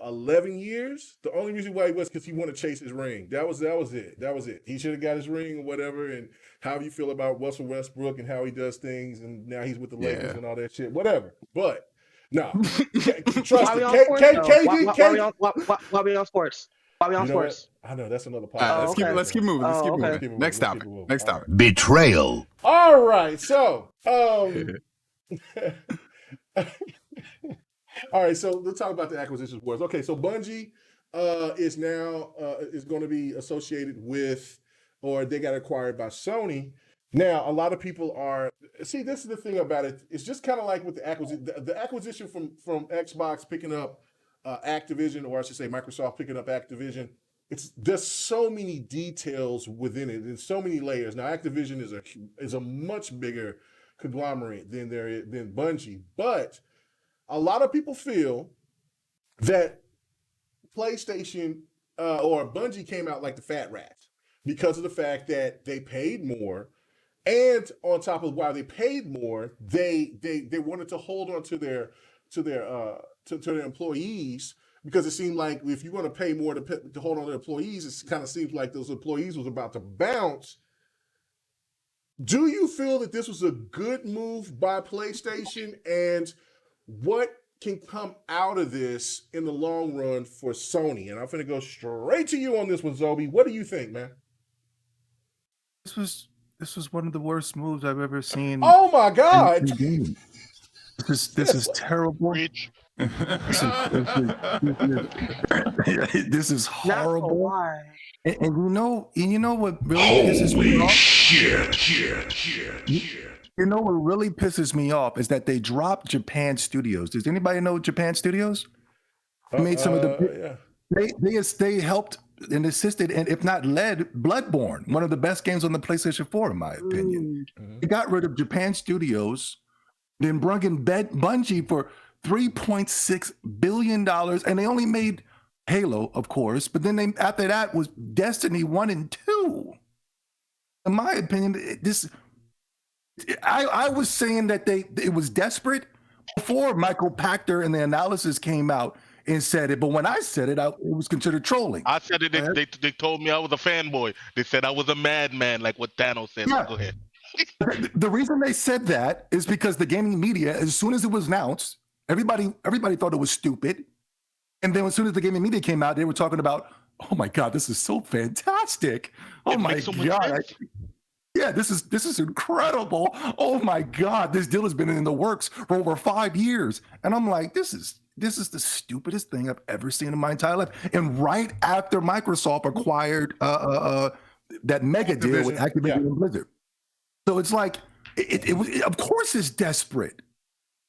11 years. The only reason why he was because he wanted to chase his ring. That was it. He should have got his ring or whatever. And how you feel about Russell Westbrook and how he does things, and now he's with the Lakers and all that shit. Whatever. But no, trust me. Why we on sports? I know that's another podcast. Let's keep moving. Next topic. Betrayal. All right. So, all right, so let's talk about the acquisitions wars. Okay, so Bungie is now is going to be associated with, or they got acquired by Sony. Now, a lot of people this is the thing about it. It's just kind of like with the acquisition from Xbox picking up Activision, or I should say Microsoft picking up Activision. There's so many details within it and so many layers. Now, Activision is a much bigger conglomerate than Bungie, but a lot of people feel that PlayStation or Bungie came out like the fat rats because of the fact that they paid more, and on top of why they paid more, they wanted to hold on to their employees, because it seemed like if you're going to pay more to hold on to employees, it kind of seems like those employees was about to bounce. Do you feel that this was a good move by PlayStation, and what can come out of this in the long run for Sony? And I'm going to go straight to you on this one, Zobi. What do you think, man? This was one of the worst moves I've ever seen. Oh my God! This is terrible. This is horrible. And you know what really pisses me off? You know what really pisses me off is that they dropped Japan Studios. Does anybody know Japan Studios? They made some of the. Yeah. They helped and assisted, and if not led, Bloodborne, one of the best games on the PlayStation 4, in my opinion. They got rid of Japan Studios, then brought in Bungie for $3.6 billion, and they only made Halo, of course, but then after that was Destiny 1 and 2. In my opinion, I was saying that it was desperate before Michael Pachter and the analysis came out and said it, but when I said it, it was considered trolling. I said it. They told me I was a fanboy. They said I was a madman, like what Thanos said. Yeah. Go ahead. The reason they said that is because the gaming media, as soon as it was announced, everybody thought it was stupid, and then as soon as the gaming media came out, they were talking about, oh my God, this is so fantastic. Oh my God. Yeah, this is incredible. Oh my God, this deal has been in the works for over 5 years. And I'm like, this is this is the stupidest thing I've ever seen in my entire life. And right after Microsoft acquired that mega deal with Activision and Blizzard. So it's like, it was, of course it's desperate.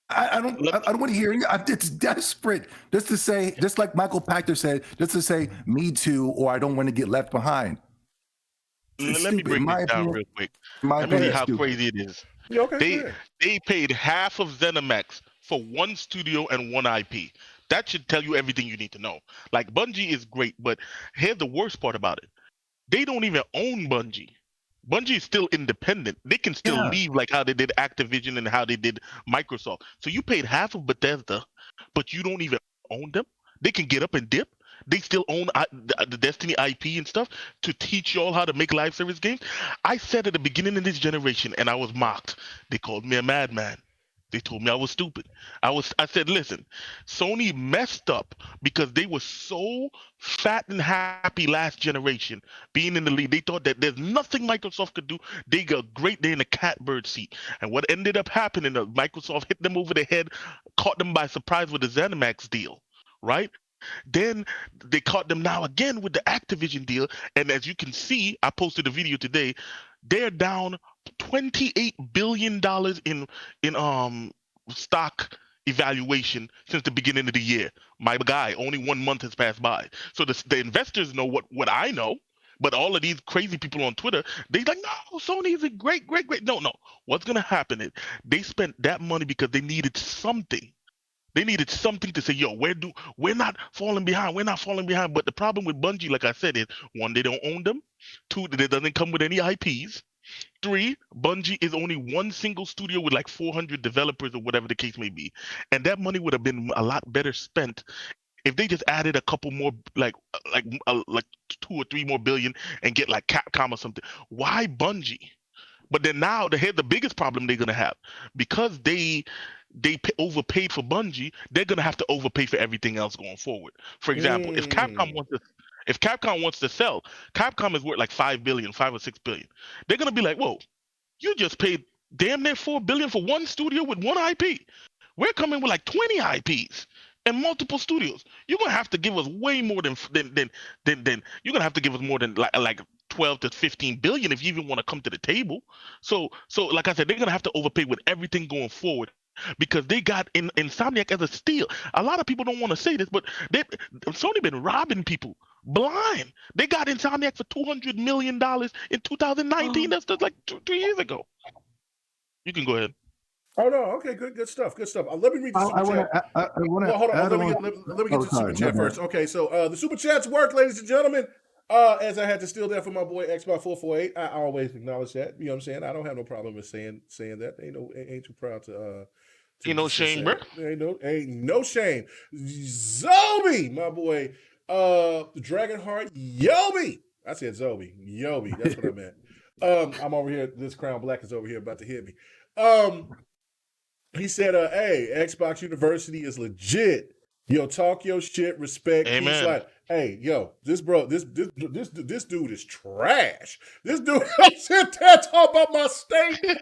I don't want to hear it. It's desperate. Just to say, just like Michael Pachter said, just to say, me too, or I don't want to get left behind. Let me break this down real quick. Let me see how crazy it is. Yeah, okay, they paid half of ZeniMax for one studio and one IP. That should tell you everything you need to know. Like, Bungie is great, but here's the worst part about it. They don't even own Bungie. Bungie is still independent. They can still leave like how they did Activision and how they did Microsoft. So you paid half of Bethesda, but you don't even own them. They can get up and dip. They still own the Destiny IP and stuff to teach y'all how to make live service games. I said at the beginning of this generation, and I was mocked. They called me a madman. They told me I was stupid. I said, listen, Sony messed up because they were so fat and happy last generation being in the lead. They thought that there's nothing Microsoft could do. They got great. They're in the catbird seat. And what ended up happening, Microsoft hit them over the head, caught them by surprise with the ZeniMax deal, right? Then they caught them now again with the Activision deal. And as you can see, I posted a video today, they're down $28 billion in stock evaluation since the beginning of the year. My guy, only 1 month has passed by. So the investors know what I know, but all of these crazy people on Twitter, they like, no, Sony is a great. No. What's gonna happen is they spent that money because they needed something. They needed something to say, yo, we're not falling behind. We're not falling behind. But the problem with Bungie, like I said, is 1, they don't own them. 2, it doesn't come with any IPs. 3, Bungie is only one single studio with like 400 developers or whatever the case may be. And that money would have been a lot better spent if they just added a couple more, like 2 or 3 more billion and get like Capcom or something. Why Bungie? But then now, here's the biggest problem they're going to have. Because they overpaid for Bungie, they're going to have to overpay for everything else going forward. For example, if Capcom wants to sell, Capcom is worth like 5 or 6 billion. They're going to be like, whoa, you just paid damn near 4 billion for one studio with one IP. We're coming with like 20 IPs and multiple studios. You're going to have to give us way more than you're going to have to give us more than like 12 to 15 billion if you even want to come to the table. So like I said, they're going to have to overpay with everything going forward, because they got Insomniac as a steal. A lot of people don't want to say this, but Sony been robbing people blind. They got Insomniac for $200 million in 2019. That's like 3 years ago. You can go ahead. Oh no, okay, good stuff. Let me read the super chat. Hold on. Let me get to the super chat first. Okay, so the super chats work, ladies and gentlemen. As I had to steal that from my boy Xbox 448, I always acknowledge that. You know what I'm saying? I don't have no problem with saying that. Ain't too proud to. Ain't no shame, bro. Ain't no shame. Zobi, my boy. Dragonheart Yobi. I said Zobi. Yobi. That's what I meant. I'm over here. This Crown Black is over here about to hit me. He said, hey, Xbox University is legit. Yo, talk your shit, respect. Amen. Like, hey, yo, this dude is trash. This dude, I'm sitting there talking about my state. You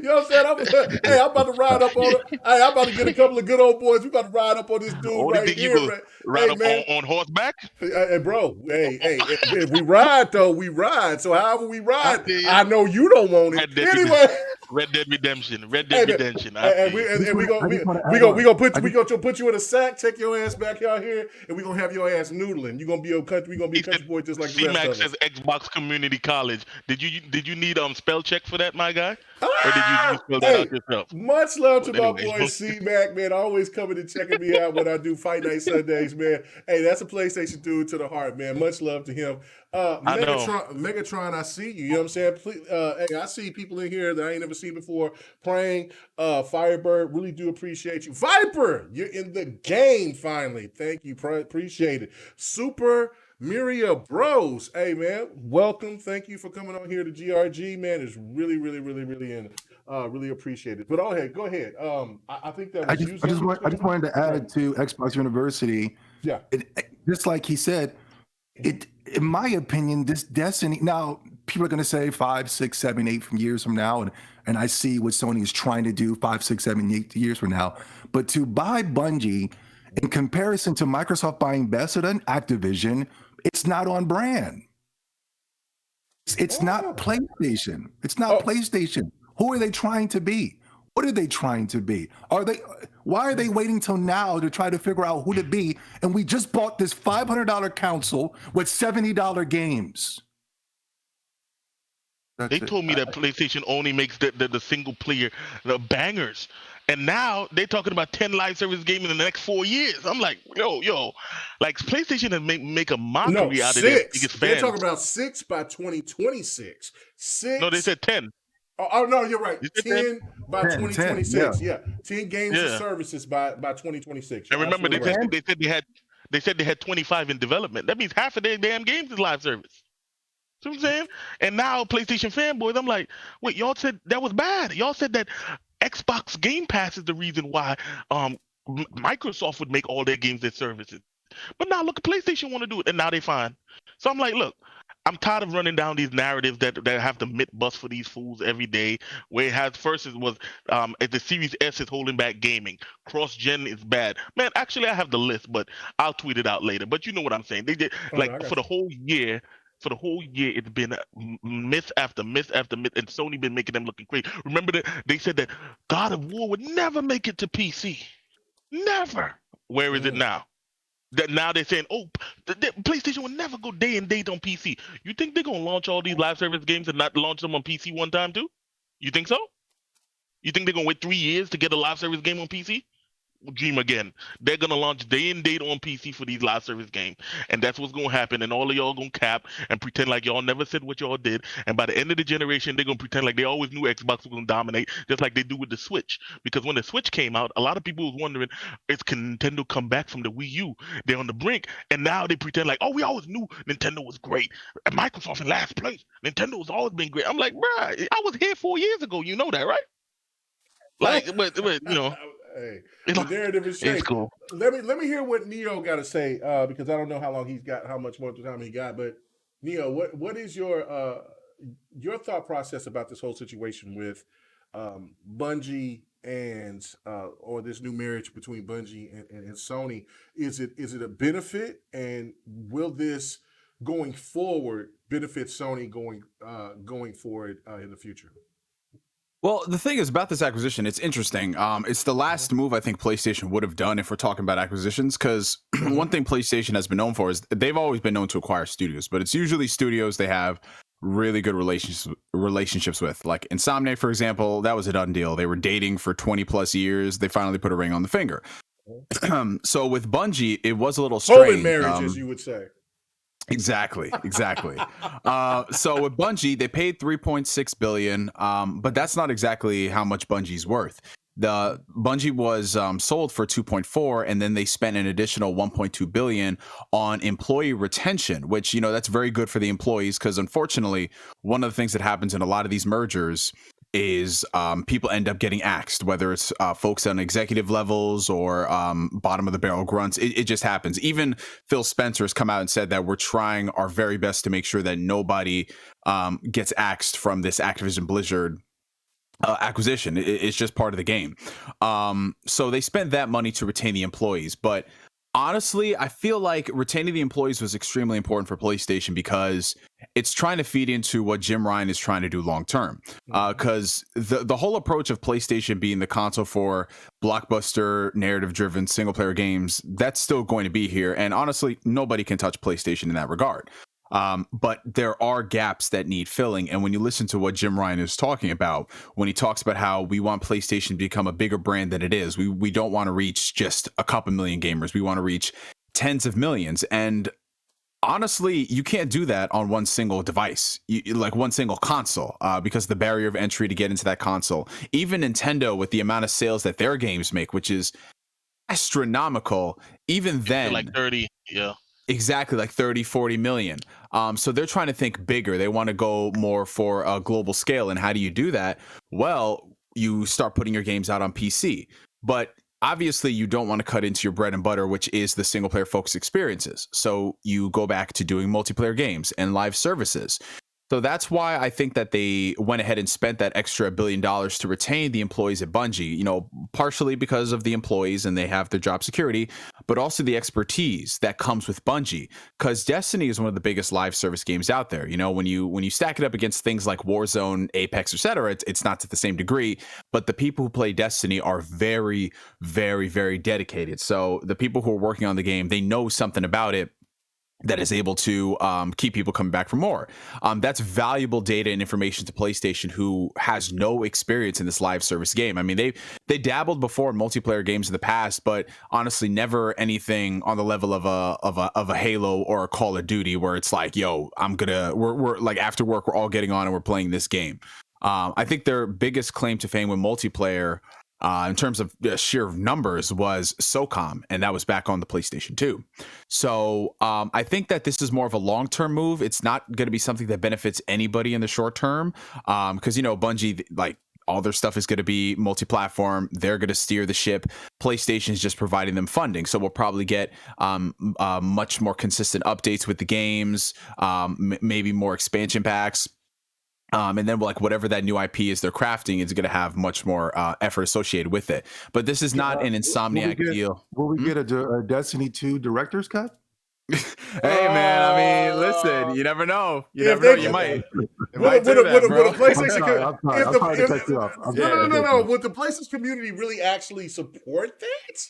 know what I'm saying? I'm about to ride up on it. Hey, I'm about to get a couple of good old boys. We about to ride up on this dude right here. Ride up on horseback? Hey, bro. Hey, if we ride, though, we ride. So however we ride, I know you don't want it. Anyway. Red Dead Redemption. We gonna put you in a sack, take your ass back out here, and we gonna have your ass noodling. You gonna be a country. We gonna be a country boy just like the rest of us. C-Max says Xbox Community College. Did you need spell check for that, my guy? Or did you spell that out yourself? Much love to my boy C-Mac, man. Always coming and checking me out when I do Fight Night Sundays, man. Hey, that's a PlayStation dude to the heart, man. Much love to him. Megatron, I see you. You know what I'm saying? Please, hey, I see people in here that I ain't never seen before praying. Firebird, really do appreciate you. Viper, you're in the game finally. Thank you. Appreciate it. Super Miria Bros. Hey, man, welcome. Thank you for coming on here to GRG, man. It's really really appreciated. But go ahead. I think that was I just wanted to add to Xbox University. Yeah. Just like he said, in my opinion, this Destiny, now people are going to say 5, 6, 7, 8 years from now, and I see what Sony is trying to do 5, 6, 7, 8 years from now. But to buy Bungie In comparison to Microsoft buying Bethesda and Activision, it's not on brand. It's not PlayStation. It's not PlayStation. Who are they trying to be? What are they trying to be? Why are they waiting till now to try to figure out who to be? And we just bought this $500 console with $70 games. They told me that PlayStation only makes the single player, the bangers. And now they're talking about 10 live service games in the next 4 years. I'm like, yo, like PlayStation has make a mockery out of their biggest fans. They're talking about 6 by 2026. 6. No, they said 10. Oh no, you're right. 10 by 2026. 10, yeah. 10 games and services by 2026. And remember, they said they had 25 in development. That means half of their damn games is live service. See what I'm saying? And now PlayStation fanboys, I'm like, wait, y'all said that was bad. Y'all said that Xbox Game Pass is the reason why Microsoft would make all their games their services. But now look, PlayStation want to do it, and now they fine. So I'm like, look, I'm tired of running down these narratives that have to myth bust for these fools every day. Where it has first it was the Series S is holding back gaming. Cross gen is bad. Man, actually I have the list, but I'll tweet it out later. But you know what I'm saying? They did for the whole year. For the whole year, it's been miss after miss after miss, and Sony been making them looking crazy. Remember that they said that God of War would never make it to PC, never. Where is it now? That now they're saying, the PlayStation will never go day and date on PC. You think they're gonna launch all these live service games and not launch them on PC one time too? You think so? You think they're gonna wait 3 years to get a live service game on PC? Dream again. They're gonna launch day and date on PC for these live service games, and that's what's gonna happen. And all of y'all gonna cap and pretend like y'all never said what y'all did. And by the end of the generation, they're gonna pretend like they always knew Xbox was gonna dominate, just like they do with the Switch. Because when the Switch came out, a lot of people was wondering, can Nintendo come back from the Wii U? They're on the brink, and now they pretend like, we always knew Nintendo was great. And Microsoft in last place. Nintendo has always been great. I'm like, bruh, I was here 4 years ago. You know that, right? Like, but you know. Hey, the narrative is changed. Cool. Let me hear what Neo got to say because I don't know how long he's got, how much more time he got. But Neo, what is your thought process about this whole situation with Bungie and or this new marriage between Bungie and Sony? Is it a benefit, and will this going forward benefit Sony going forward in the future? Well, the thing is about this acquisition, it's interesting. It's the last move I think PlayStation would have done if we're talking about acquisitions, because one thing PlayStation has been known for is they've always been known to acquire studios, but it's usually studios they have really good relationships with. Like Insomniac, for example, that was a done deal. They were dating for 20 plus years. They finally put a ring on the finger. So with Bungie, it was a little strange. Holding marriage, as you would say. Exactly. So with Bungie, they paid $3.6 billion, but that's not exactly how much Bungie's worth. The Bungie was sold for 2.4, and then they spent an additional 1.2 billion on employee retention, which, you know, that's very good for the employees, because unfortunately, one of the things that happens in a lot of these mergers is people end up getting axed, whether it's folks on executive levels or bottom of the barrel grunts. It just happens. Even Phil Spencer has come out and said that we're trying our very best to make sure that nobody gets axed from this Activision Blizzard acquisition. It's just part of the game. So they spent that money to retain the employees, but honestly, I feel like retaining the employees was extremely important for PlayStation because it's trying to feed into what Jim Ryan is trying to do long term. Because the whole approach of PlayStation being the console for blockbuster, narrative-driven, single-player games, that's still going to be here. And honestly, nobody can touch PlayStation in that regard. But there are gaps that need filling. And when you listen to what Jim Ryan is talking about, when he talks about how we want PlayStation to become a bigger brand than it is, we don't want to reach just a couple million gamers. We want to reach tens of millions. And honestly, you can't do that on one single device, like one single console, because the barrier of entry to get into that console, even Nintendo with the amount of sales that their games make, which is astronomical, even then, like 30, yeah. Exactly, like 30, 40 million. So they're trying to think bigger. They want to go more for a global scale. And how do you do that? Well, you start putting your games out on PC. But obviously, you don't want to cut into your bread and butter, which is the single player focused experiences. So you go back to doing multiplayer games and live services. So that's why I think that they went ahead and spent that extra $1 billion to retain the employees at Bungie, you know, partially because of the employees and they have their job security, but also the expertise that comes with Bungie. Because Destiny is one of the biggest live service games out there. You know, when you stack it up against things like Warzone, Apex, etc., it's not to the same degree. But the people who play Destiny are very, very, very dedicated. So the people who are working on the game, they know something about it that is able to keep people coming back for more. That's valuable data and information to PlayStation, who has no experience in this live service game. I mean, they dabbled before in multiplayer games in the past, but honestly, never anything on the level of a Halo or a Call of Duty, where it's like, yo, we're like after work, we're all getting on and we're playing this game. I think their biggest claim to fame with multiplayer, in terms of sheer numbers, was SOCOM, and that was back on the PlayStation 2. So I think that this is more of a long-term move. It's not going to be something that benefits anybody in the short term, because, you know, Bungie, like, all their stuff is going to be multi-platform. They're going to steer the ship. PlayStation is just providing them funding. So we'll probably get much more consistent updates with the games, maybe more expansion packs. And then, like, whatever that new IP is they're crafting is going to have much more effort associated with it. But this is not an Insomniac deal. Will we get a Destiny 2 director's cut? Hey, man, I mean, listen, you never know. You never know. You might. Would the PlayStation No. Would the PlayStation community really actually support that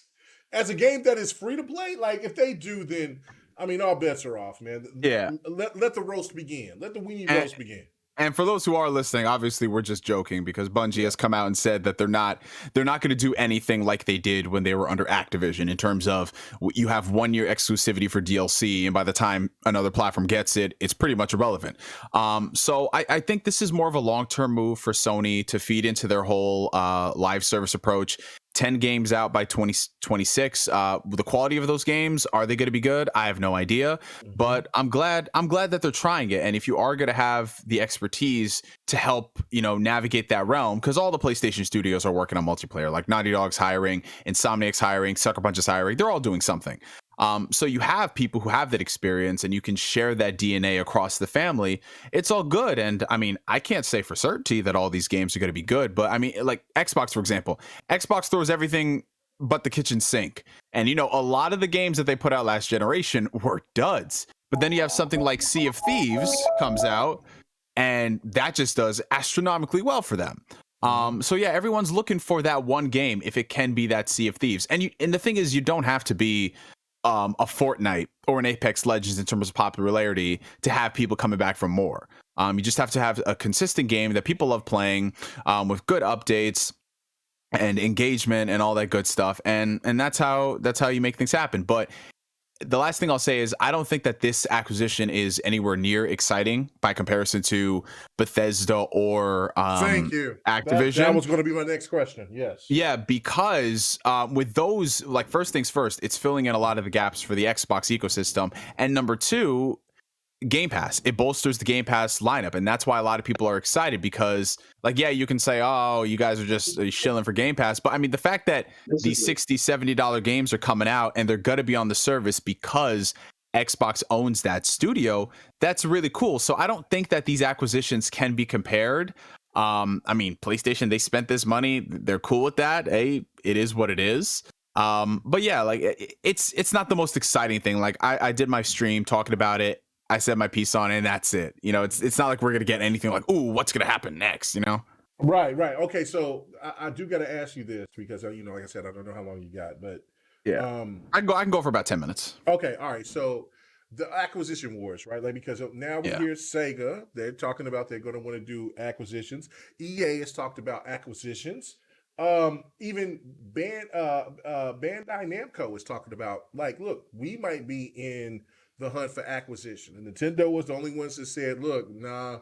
as a game that is free to play? Like, if they do, then I mean, all bets are off, man. Yeah. Let the roast begin. Let the weenie roast begin. And for those who are listening, obviously we're just joking, because Bungie has come out and said that they're not going to do anything like they did when they were under Activision, in terms of you have 1 year exclusivity for DLC, and by the time another platform gets it, it's pretty much irrelevant. So I think this is more of a long-term move for Sony to feed into their whole live service approach. 10 games out by 2026. The quality of those games, are they going to be good? I have no idea, but I'm glad that they're trying it. And if you are going to have the expertise to help, you know, navigate that realm, because all the PlayStation studios are working on multiplayer, like Naughty Dog's hiring, Insomniac's hiring, Sucker Punch is hiring, they're all doing something. So you have people who have that experience, and you can share that DNA across the family. It's all good. And I mean, I can't say for certainty that all these games are going to be good, but I mean, like Xbox, for example, Xbox throws everything but the kitchen sink. And, you know, a lot of the games that they put out last generation were duds. But then you have something like Sea of Thieves comes out, and that just does astronomically well for them. So yeah, everyone's looking for that one game, if it can be that Sea of Thieves. And the thing is, you don't have to be a Fortnite or an Apex Legends in terms of popularity to have people coming back for more. You just have to have a consistent game that people love playing, with good updates and engagement and all that good stuff. And that's how you make things happen. But the last thing I'll say is, I don't think that this acquisition is anywhere near exciting by comparison to Bethesda or Thank you. Activision. That was going to be my next question. Yes. Yeah, because with those, like, first things first, it's filling in a lot of the gaps for the Xbox ecosystem. And number two, Game Pass. It bolsters the Game Pass lineup, and that's why a lot of people are excited, because, like, yeah, you can say, oh, you guys are just shilling for Game Pass, but I mean, the fact that these $60-$70 games are coming out and they're gonna be on the service because Xbox owns that studio, that's really cool. So I don't think that these acquisitions can be compared. I mean, PlayStation, they spent this money, they're cool with that. Hey, it is what it is. But yeah, like, it's not the most exciting thing. Like, I did my stream talking about it, I said my piece on it, and that's it. You know, it's not like we're gonna get anything like, ooh, what's gonna happen next? You know? Right. Okay, so I do got to ask you this, because you know, like I said, I don't know how long you got, but yeah, I can go for about 10 minutes. Okay, all right. So the acquisition wars, right? Like, because now we hear Sega, they're talking about they're going to want to do acquisitions. EA has talked about acquisitions. Even Bandai Namco is talking about, like, look, we might be in the hunt for acquisition. And Nintendo was the only ones that said, look, nah,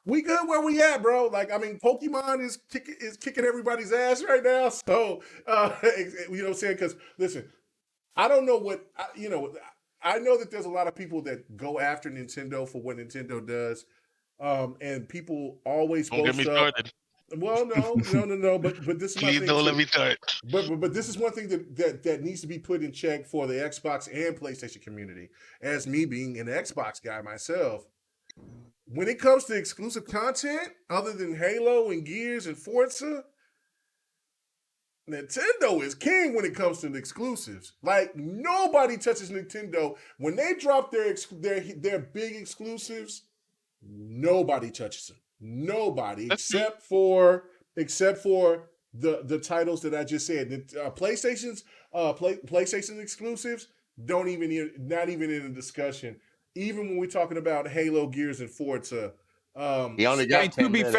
we good where we at, bro. Like, I mean, Pokemon is kicking everybody's ass right now. So, you know what I'm saying? Because, listen, I don't know what, you know, I know that there's a lot of people that go after Nintendo for what Nintendo does. And people always don't get me started. Well, no, but this is my Please thing. Don't let me start. But this is one thing that needs to be put in check for the Xbox and PlayStation community. As me being an Xbox guy myself, when it comes to exclusive content, other than Halo and Gears and Forza, Nintendo is king when it comes to the exclusives. Like nobody touches Nintendo when they drop their big exclusives. Nobody touches them. Nobody except for the titles that I just said. PlayStation's PlayStation exclusives not even in a discussion. Even when we're talking about Halo, Gears, and Forza. He only got 10 to be minutes.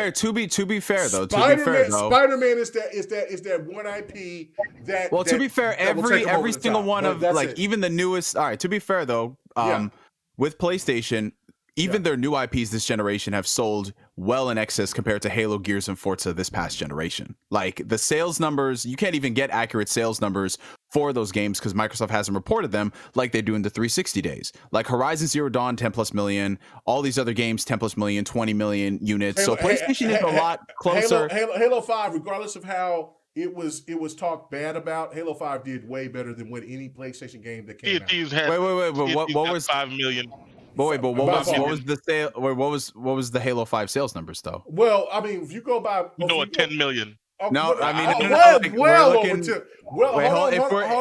fair though. Spider-Man is that one IP that. Well, to be fair, every single one of like it. even the newest. All right, to be fair though, with PlayStation, even their new IPs this generation have sold well in excess compared to Halo, Gears, and Forza this past generation. Like the sales numbers, you can't even get accurate sales numbers for those games because Microsoft hasn't reported them like they do in the 360 days. Like Horizon Zero Dawn, 10 plus million, all these other games, 10 plus million, 20 million units. So PlayStation is a lot closer. Halo 5, regardless of how it was talked bad about, Halo 5 did way better than what any PlayStation game that came out. What was 5 million? But what was the sale? What was the Halo 5 sales numbers though? Well, I mean, if you go by 10 million. No, I mean, hold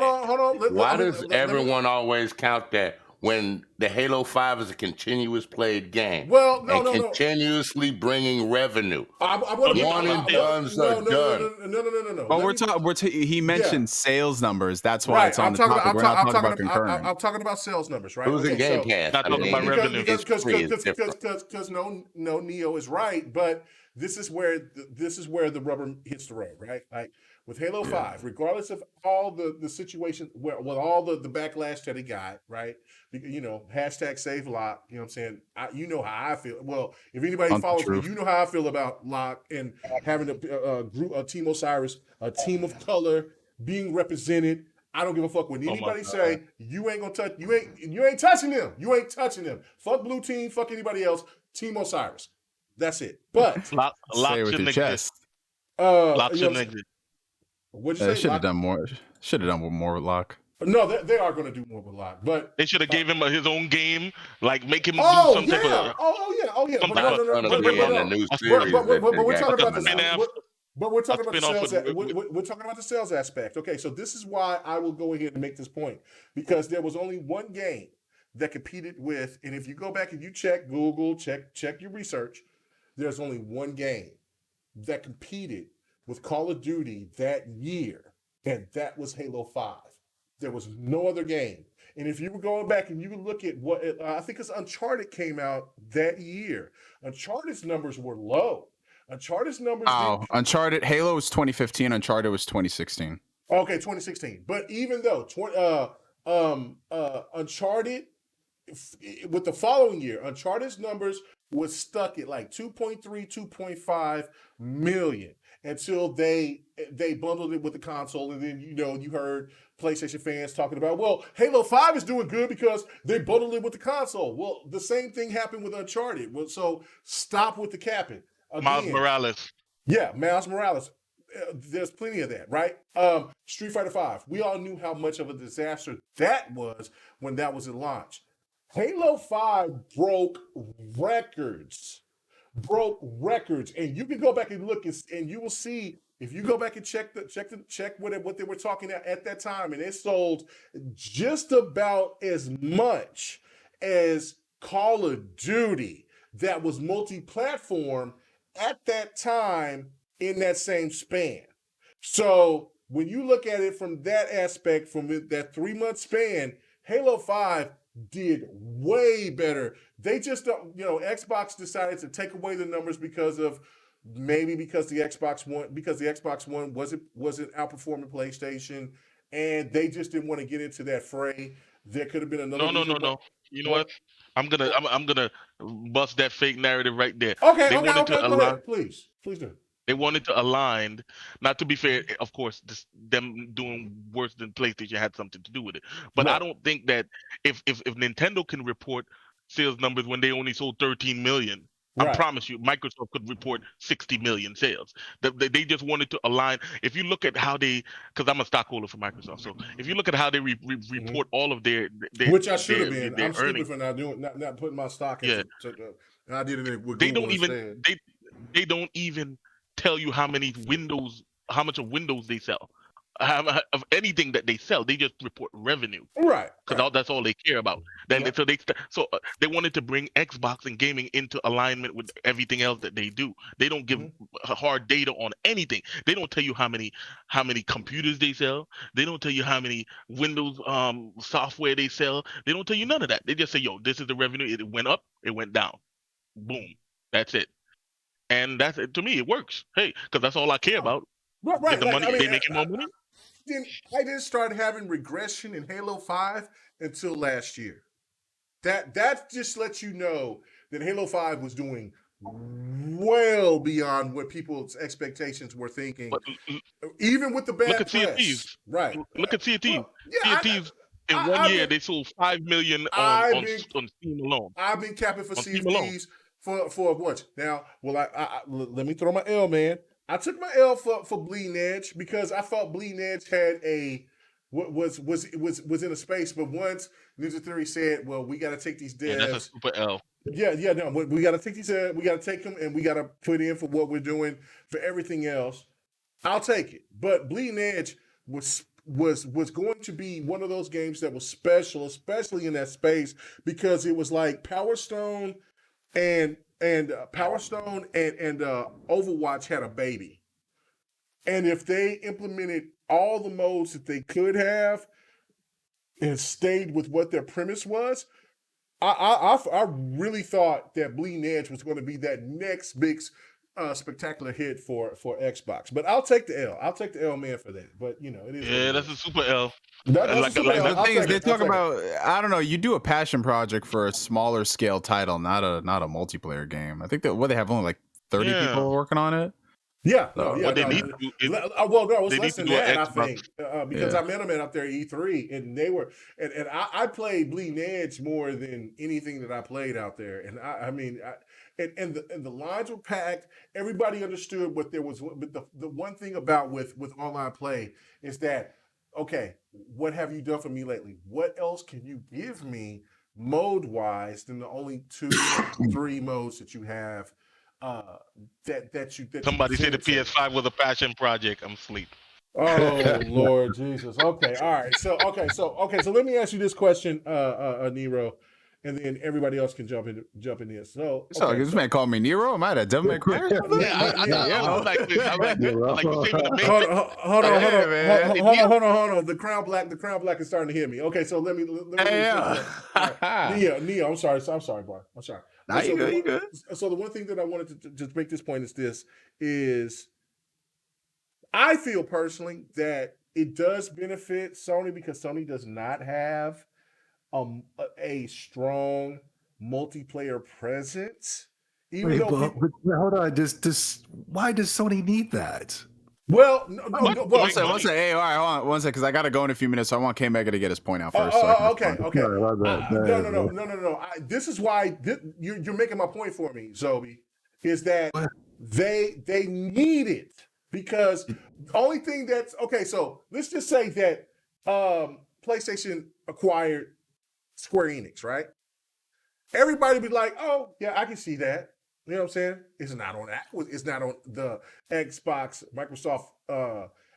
on. Why does everyone always count that when the Halo 5 is a continuous played game? Well, continuously bringing revenue. One and done's are done. No. But he mentioned sales numbers. That's why it's on the topic. We're not talking about concurrent. I'm talking about sales numbers, right? Who's in Game Pass? Not talking about revenue. Because no, Neo is right, but this is where the rubber hits the road, right? Like with Halo 5, regardless of all the situation with all the backlash that he got, right? You know, hashtag save Locke, you know what I'm saying? You know how I feel. Well, if anybody follows me, you know how I feel about Locke and having a Team Osiris, a team of color being represented. I don't give a fuck what anybody say. You ain't gonna touch. You ain't touching them. You ain't touching them. Fuck Blue Team. Fuck anybody else. Team Osiris. That's it. But Locke say it with your chest. Locke shouldn't exist. What'd you say? Should have done more. Should have done more with Locke. No, they are going to do more with Locke, but they should have gave him his own game, like make him do some type of. Oh yeah. But we're talking about the. But we're talking about the sales. We're talking about the sales aspect. Okay, so this is why I will go ahead and make this point, because there was only one game that competed with, and if you go back and you check Google, check your research, there's only one game that competed with Call of Duty that year, and that was Halo 5. There was no other game. And if you were going back and you would look at what I think it's Uncharted came out that year, Uncharted's numbers were low. Uncharted's numbers. Uncharted Halo was 2015. Uncharted was 2016. Okay, 2016. But even though Uncharted, with the following year, Uncharted's numbers was stuck at like 2.3, 2.5 million until they bundled it with the console, and then you heard PlayStation fans talking about, well, Halo 5 is doing good because they bundled it with the console. Well, the same thing happened with Uncharted. Well, so stop with the capping. Again, Miles Morales. Yeah, Miles Morales. There's plenty of that, right? Street Fighter 5. We all knew how much of a disaster that was when that was in launch. Halo 5 broke records, and you can go back and look and you will see, if you go back and check what they were talking at that time, and it sold just about as much as Call of Duty that was multi-platform at that time in that same span. So when you look at it from that aspect, from that 3-month span, Halo 5 did way better. They just don't, Xbox decided to take away the numbers because the Xbox One wasn't outperforming PlayStation, and they just didn't want to get into that fray. There could have been another. No. You know what? I'm gonna bust that fake narrative right there. Okay. Go ahead. Please do. They wanted to align. Not to be fair, of course, them doing worse than PlayStation had something to do with it. But I don't think that if Nintendo can report sales numbers when they only sold 13 million, I promise you, Microsoft could report 60 million sales. They just wanted to align. If you look at how because I'm a stockholder for Microsoft, so if you look at how they report all of their which I should have been. I'm earnings, stupid for not putting my stock in. And I did it with they Google don't even they don't even tell you how much of Windows they sell. of anything that they sell. They just report revenue Right. because that's all they care about. Then Yep. so they wanted to bring Xbox and gaming into alignment with everything else that they do. They don't give hard data on anything. They don't tell you how many computers they sell. They don't tell you how many Windows software they sell. They don't tell you none of that. They just say, "Yo, this is the revenue. It went up. It went down. Boom. That's it." And that's it. To me, it works. Hey, because that's all I care about. Right. Get the money. They making more money. I didn't start having regression in Halo 5 until last year. That just lets you know that Halo 5 was doing well beyond what people's expectations were thinking. But even with the bad look at press. CFTs. Right. Look at CFTs. Well, yeah, CFTs in 1 year they sold 5 million on Steam alone. I've been capping for On Steam alone. CFTs for what? Now, well, I let me throw my L, man. I took my L for Bleeding Edge because I thought Bleeding Edge had was in a space, but once Ninja Theory said, "Well, we got to take these devs." Yeah, that's a super L. Yeah, no, we got to take these. We got to take them, and we got to put in for what we're doing for everything else. I'll take it, but Bleeding Edge was going to be one of those games that was special, especially in that space because it was like Power Stone and Overwatch had a baby, and if they implemented all the modes that they could have and stayed with what their premise was, I really thought that Bleeding Edge was going to be that next big spectacular hit for Xbox. But I'll take the L. I'll take the L, man, for that. But it is. Yeah, that's a super L. The thing is, they talk about, I don't know, you do a passion project for a smaller scale title, not a multiplayer game. I think that they have only like 30 people working on it. Yeah, what they need to do is, it was less than that, I think, because I met them out there at E3, and they were, and I played Bleeding Edge more than anything that I played out there, and and the lines were packed. Everybody understood what there was, but the one thing about with online play is that, okay, what have you done for me lately? What else can you give me mode-wise than the only 2, 3 modes that you have? Somebody said the PS5 was a passion project. I'm asleep. Oh Lord Jesus. Okay, all right. So let me ask you this question, Nero, and then everybody else can jump in this. So this man called me Nero. Am I that Devil May Cry? I'm like saving the basics. Hold on. The Crown Black is starting to hear me. Okay, so let me Neo, I'm sorry, bro. I'm sorry. Nah, you good. So the one thing that I wanted to just make this point is I feel personally that it does benefit Sony because Sony does not have a strong multiplayer presence. Hold on, why does Sony need that? Well, one second. Hey, all right, hold on one second, because I got to go in a few minutes. So I want K-Mega to get his point out first. Okay. No. This is why you're making my point for me, Zobi, is that they need it because the only thing that's okay. So let's just say that PlayStation acquired Square Enix, right? Everybody be like, "Oh, yeah, I can see that." You know what I'm saying? It's not on the Xbox Microsoft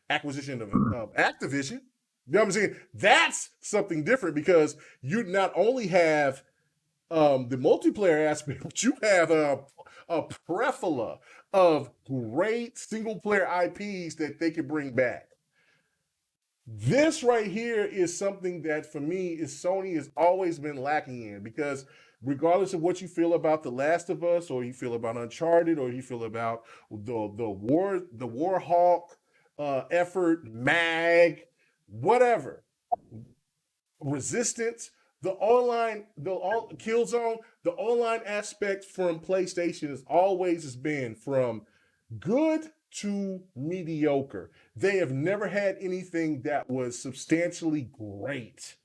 acquisition of Activision. You know what I'm saying? That's something different because you not only have the multiplayer aspect, but you have a plethora of great single player IPs that they can bring back. This right here is something that for me Sony has always been lacking in because regardless of what you feel about The Last of Us, or you feel about Uncharted, or you feel about the Warhawk effort, MAG, whatever, Resistance, Killzone, the online aspect from PlayStation has always been from good to mediocre. They have never had anything that was substantially great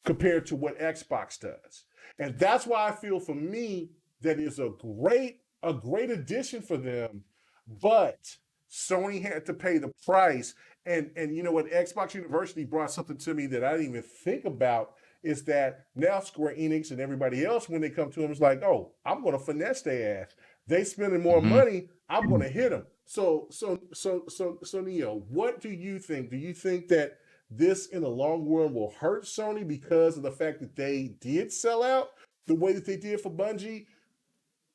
compared to what Xbox does. And that's why I feel for me that is a great addition for them, but Sony had to pay the price. And you know what, Xbox University brought something to me that I didn't even think about is that now Square Enix and everybody else, when they come to them, is like, oh, I'm going to finesse their ass. They spending more money. I'm going to hit them. So Neo, what do you think? Do you think that this in the long run will hurt Sony because of the fact that they did sell out the way that they did for Bungie?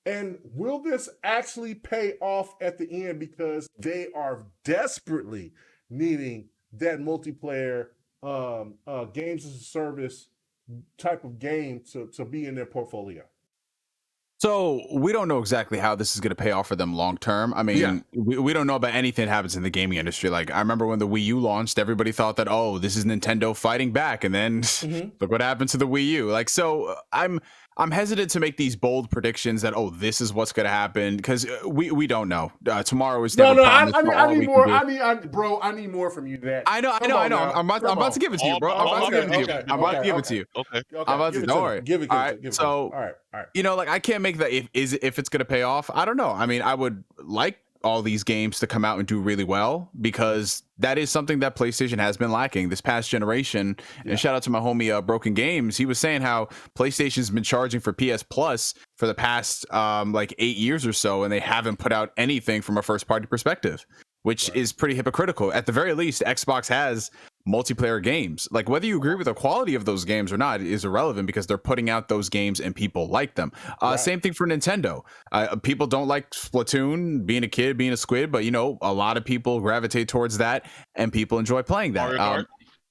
And will this actually pay off at the end because they are desperately needing that multiplayer games as a service type of game to be in their portfolio? So we don't know exactly how this is going to pay off for them long term. I mean, we don't know about anything that happens in the gaming industry. Like, I remember when the Wii U launched, everybody thought that, oh, this is Nintendo fighting back, and then look what happened to the Wii U. Like, so I'm hesitant to make these bold predictions that, oh, this is what's going to happen, because we don't know. Tomorrow is never promised. I need more. I need more from you. That I know. I'm about to give it to you, bro. I'm about to give it to you. Okay. I'm about to. Don't worry. Give it. All right. Give it so, all right. You know, like, I can't make that if it's going to pay off. I don't know. I mean, I would like all these games to come out and do really well, because that is something that PlayStation has been lacking this past generation. And shout out to my homie Broken Games. He was saying how PlayStation's been charging for PS Plus for the past like 8 years or so, and they haven't put out anything from a first party perspective, which is pretty hypocritical. At the very least, Xbox has multiplayer games. Like, whether you agree with the quality of those games or not is irrelevant, because they're putting out those games and people like them. Same thing for Nintendo. People don't like Splatoon, being a kid, being a squid, but, you know, a lot of people gravitate towards that and people enjoy playing that. Mario Kart.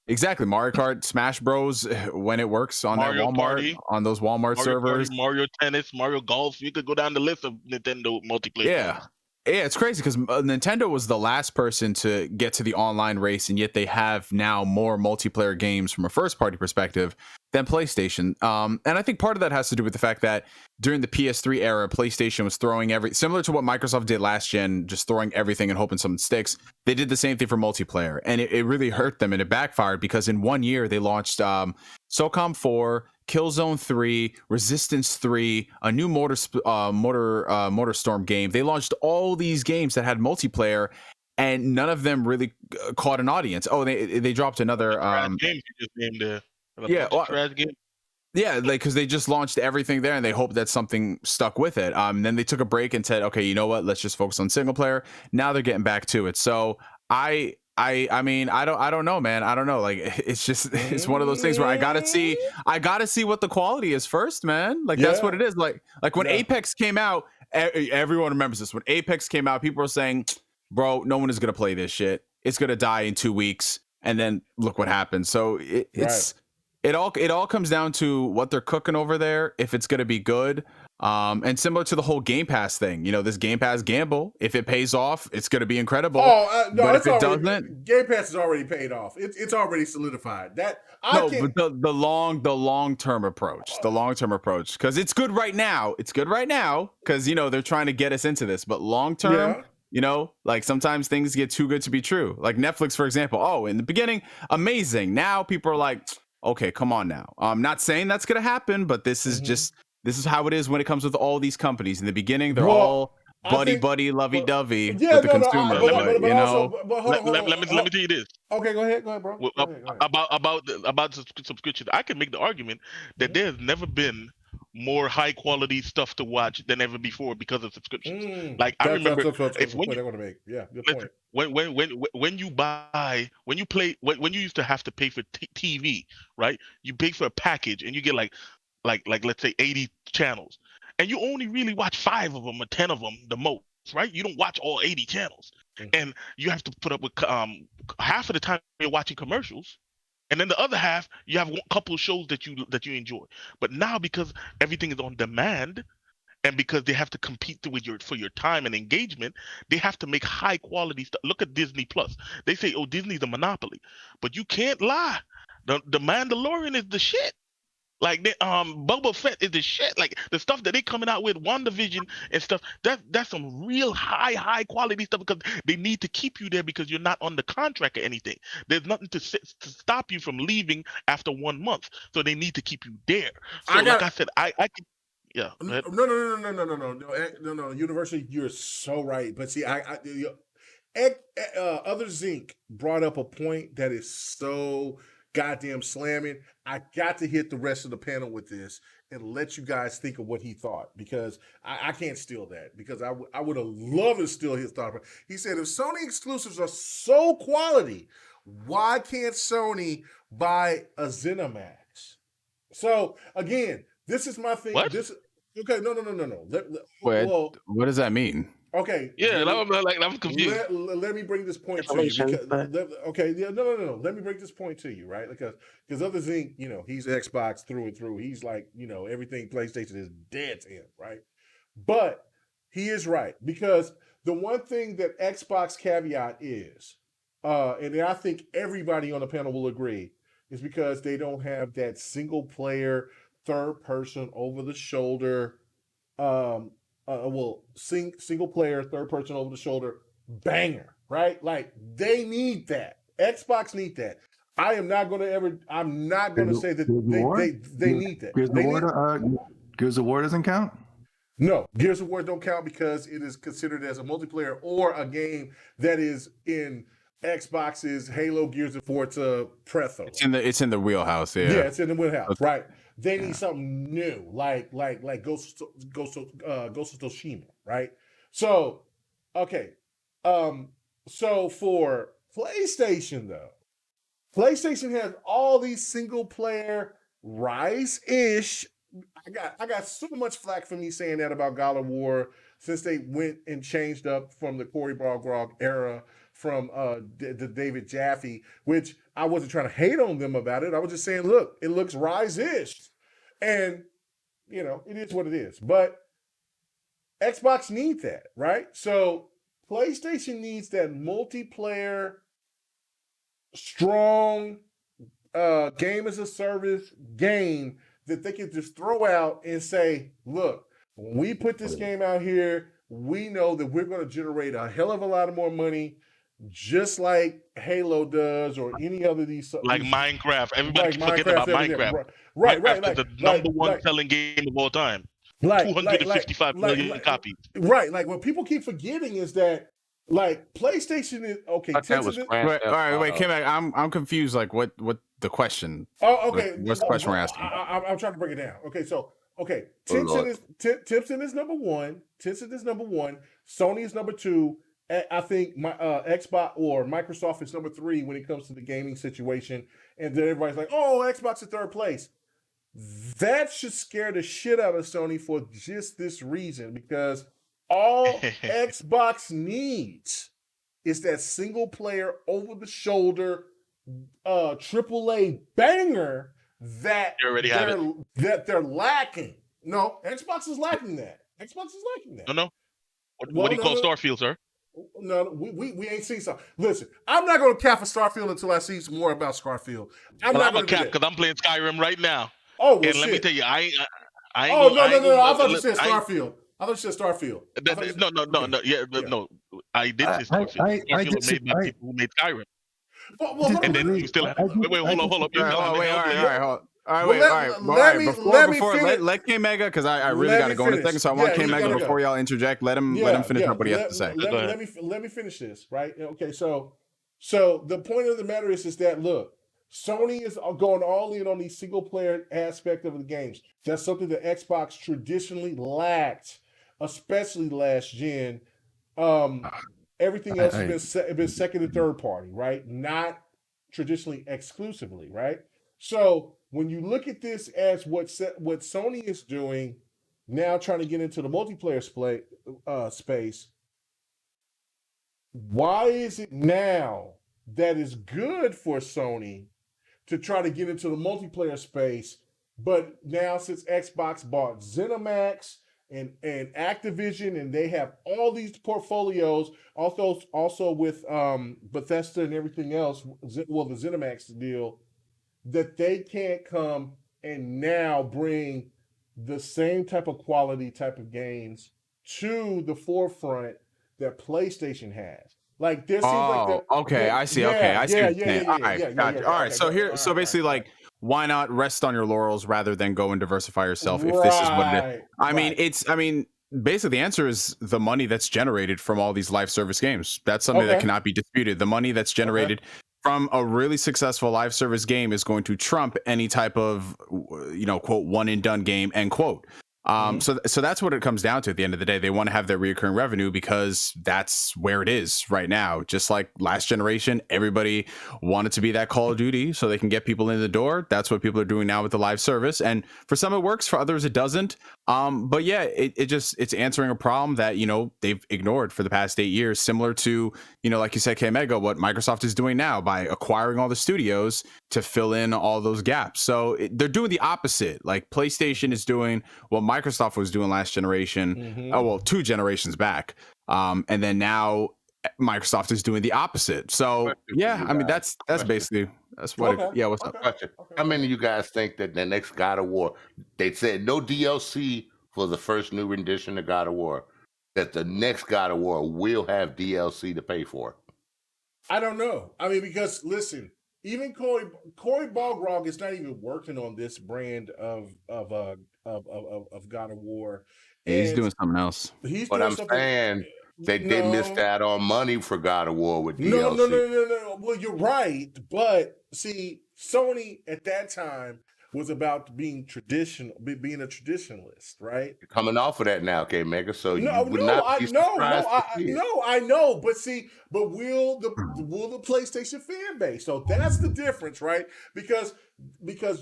Exactly. Mario Kart, Smash Bros, when it works on Mario that Walmart, Party, on those Walmart servers. Mario Tennis, Mario Golf. You could go down the list of Nintendo multiplayer games. Yeah, it's crazy because Nintendo was the last person to get to the online race, and yet they have now more multiplayer games from a first-party perspective than PlayStation. And I think part of that has to do with the fact that during the PS3 era, PlayStation was throwing similar to what Microsoft did last gen, just throwing everything and hoping something sticks. They did the same thing for multiplayer, and it really hurt them, and it backfired, because in 1 year they launched SOCOM 4, Killzone 3, Resistance 3, a new MotorStorm game. They launched all these games that had multiplayer, and none of them really caught an audience. Oh, they dropped another games you just named trash game. Yeah, like, because they just launched everything there, and they hoped that something stuck with it. Then they took a break and said, okay, you know what? Let's just focus on single player. Now they're getting back to it. So I mean, I don't know, man. I don't know. Like, it's just, it's one of those things where I gotta see what the quality is first, man. Like, that's what it is. Like when Apex came out, everyone remembers this. When Apex came out, people were saying, bro, no one is gonna play this shit. It's gonna die in 2 weeks. And then look what happened. So it all comes down to what they're cooking over there, if it's gonna be good. And similar to the whole Game Pass thing, you know, this Game Pass gamble, if it pays off, it's going to be incredible. No, but if it doesn't, Game Pass is already paid off. It's already solidified. But the long term approach, because it's good right now. It's good right now because, you know, they're trying to get us into this, but long term. You know, like, sometimes things get too good to be true. Like Netflix, for example. Oh, in the beginning, amazing. Now people are like, okay, come on now. I'm not saying that's going to happen, but this is this is how it is when it comes with all these companies. In the beginning, they're all buddy, lovey-dovey with the consumer. Let me tell you this. Okay, go ahead, bro. About subscription, I can make the argument that there's never been more high quality stuff to watch than ever before because of subscriptions. Like, I remember when you used to have to pay for TV, right? You pay for a package and you get like let's say 80 channels, and you only really watch 5 of them or 10 of them the most, right? You don't watch all 80 channels, and you have to put up with half of the time you're watching commercials. And then the other half, you have a couple of shows that you enjoy. But now, because everything is on demand, and because they have to compete for your time and engagement, they have to make high quality stuff. Look at Disney Plus. They say, "Oh, Disney's a monopoly," but you can't lie. The Mandalorian is the shit. Like, Boba Fett is the shit. Like, the stuff that they coming out with, WandaVision and stuff, that's some real high quality stuff, because they need to keep you there because you're not on the contract or anything. There's nothing to stop you from leaving after 1 month. So they need to keep you there. So like I said, I can. Yeah. No. University, you're so right. But see, Other Zinc brought up a point that is so goddamn slamming. I got to hit the rest of the panel with this. and let you guys think of what he thought, because I can't steal that, because I would have loved to steal his thought. He said, if Sony exclusives are so quality, why can't Sony buy a ZeniMax? So again, this is my thing. What? Okay, no. Wait, Well, what does that mean? okay. Yeah, I'm confused. Let me bring this point to you. Regulations, Because, but- okay, yeah, no. Let me bring this point to you, right? Because other thing, he's Xbox through and through. He's like, everything PlayStation is dead to him, right? But he is right, because the one thing that Xbox caveat is, and I think everybody on the panel will agree, is because they don't have that single player, third person, over the shoulder, single player, third person over the shoulder banger, right? Like, they need that. Xbox need that. I'm not going to say that they need that. Gears of War doesn't count? No, Gears of War don't count because it is considered as a multiplayer or a game that is in Xbox's Halo, Gears of Forza Prezo. It's in the wheelhouse, yeah. Yeah, it's in the wheelhouse, right? They need something new, like Ghost of Tsushima, right? So, okay, so for PlayStation though, PlayStation has all these single player Rise-ish. I got so much flack for me saying that about God of War, since they went and changed up from the Cory Barlog era, from the David Jaffe, which I wasn't trying to hate on them about it. I was just saying, look, it looks Rise-ish. And, it is what it is. But Xbox needs that, right? So PlayStation needs that multiplayer, strong game as a service game that they can just throw out and say, look, when we put this game out here, we know that we're going to generate a hell of a lot of more money, just like Halo does, or any other of these. Like Minecraft. Everybody like forget about Minecraft. Right. Minecraft is the number one selling game of all time. 255 million copies. Right. Like, what people keep forgetting is that, like, PlayStation is okay. That was Wait, all right, wait, Kim, I'm confused. Like, what the question? Oh, okay. What's the question we're asking? I'm trying to break it down. Okay, so Lord. Tencent is number one. Sony is number two. I think my Xbox or Microsoft is number three when it comes to the gaming situation. And then everybody's like, "Oh, Xbox is third place." That should scare the shit out of Sony for just this reason, because all Xbox needs is that single player, over the shoulder, AAA banger that they're lacking. No, Xbox is lacking that. No. What do you call Starfield, sir? No, we ain't seen something. Listen, I'm not going to cap for Starfield until I see some more about Starfield. I'm a cap because I'm playing Skyrim right now. Oh, well, and shit. let me tell you, I ain't. Oh, no. I thought you said Starfield. No. I did say Starfield. Starfield was made by people who made Skyrim. Well, and then you still. Wait, hold up. All right. Let K Mega, because I really got to go in a second, so I want K Mega before y'all interject. Let him finish up what he has to say. Let me finish this, right? Okay, so the point of the matter is that, look, Sony is going all in on the single player aspect of the games. That's something that Xbox traditionally lacked, especially last gen. Everything else has been second and third party, right? Not traditionally exclusively, right? So when you look at this as what Sony is doing now, trying to get into the multiplayer space, why is it now that is good for Sony to try to get into the multiplayer space, but now since Xbox bought ZeniMax and Activision, and they have all these portfolios, also with Bethesda and everything else, the ZeniMax deal, that they can't come and now bring the same type of quality type of games to the forefront that PlayStation has. Like, there seems like okay, I see. Okay, I see. All right. So basically, like, why not rest on your laurels rather than go and diversify yourself? If this is what it is, I mean, basically the answer is the money that's generated from all these live service games. That's something that cannot be disputed. The money that's generated from a really successful live service game is going to trump any type of, quote, one and done game, end quote. So that's what it comes down to at the end of the day. They want to have their recurring revenue because that's where it is right now. Just like last generation, everybody wanted to be that Call of Duty so they can get people in the door. That's what people are doing now with the live service. And for some it works, for others it doesn't. But yeah, it's answering a problem that, they've ignored for the past 8 years, similar to, like you said, K-Mega, what Microsoft is doing now by acquiring all the studios to fill in all those gaps. So they're doing the opposite. Like PlayStation is doing what Microsoft was doing last generation. Oh, well, 2 generations back. And then now Microsoft is doing the opposite. So yeah, I mean, that's basically, that's what what's up? Question. How many of you guys think that the next God of War, they said no DLC for the first new rendition of God of War, that the next God of War will have DLC to pay for? I don't know. I mean, because listen, even Cory Balrog is not even working on this brand of God of War. Yeah, he's doing something else. But I'm saying they missed out on money for God of War with DLC. No. Well, you're right, but see, Sony at that time was about being a traditionalist, right? You're coming off of that now, K-Mega. So I know, but see, will the PlayStation fan base? So that's the difference, right? Because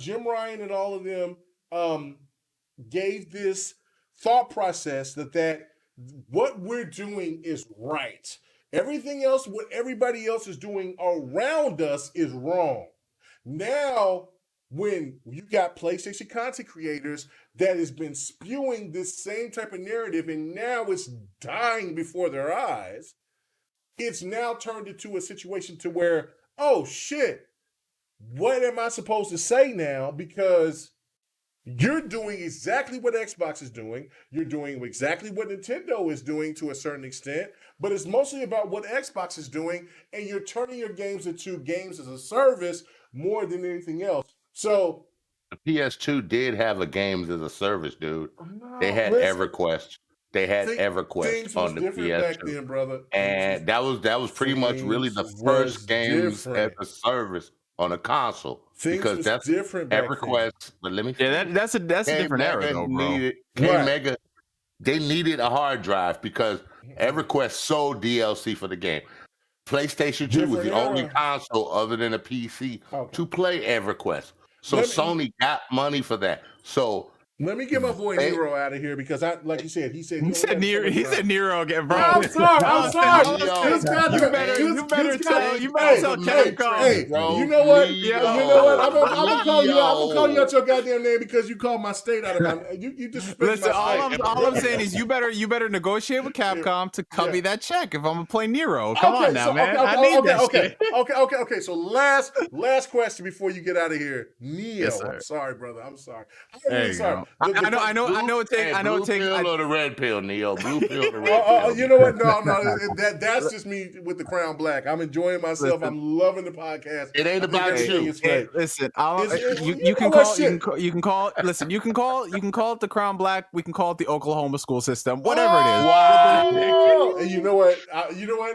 Jim Ryan and all of them gave this thought process that what we're doing is right. Everything else, what everybody else is doing around us, is wrong. Now, when you got PlayStation content creators that has been spewing this same type of narrative and now it's dying before their eyes, it's now turned into a situation to where, oh shit, what am I supposed to say now? Because you're doing exactly what Xbox is doing. You're doing exactly what Nintendo is doing to a certain extent, but it's mostly about what Xbox is doing, and you're turning your games into games as a service more than anything else. So the PS2 did have a games as a service, dude. They had EverQuest. They had EverQuest on the PS2 back then, brother. And that was pretty much really the first games as a service on a console. Because that's different EverQuest. But let me that's a different era though, bro. K-Mega, they needed a hard drive because EverQuest sold DLC for the game. PlayStation 2 was the only console other than a PC to play EverQuest. So Sony got money for that. So let me get my boy Nero out of here because like you said, he said Nero again, bro. I'm sorry. You better tell Capcom. Hey, bro. You know what? I'm gonna call you out your goddamn name because you called my state out of my. You just listen. All I'm saying is you better negotiate with Capcom to cut me that check if I'm gonna play Nero. Come on now, man. I need that shit. Okay. So last question before you get out of here, Neo. Yes, I'm sorry, brother. I'm sorry. I'm sorry. I know it takes. Blue pill or the red pill, Neo. Blue pill or the red pill. You know what? No. That's just me with the Crown Black. I'm enjoying myself. I'm loving the podcast. It ain't about you. Listen, you can call it the Crown Black. We can call it the Oklahoma school system. Whatever it is. Wow. And you know what?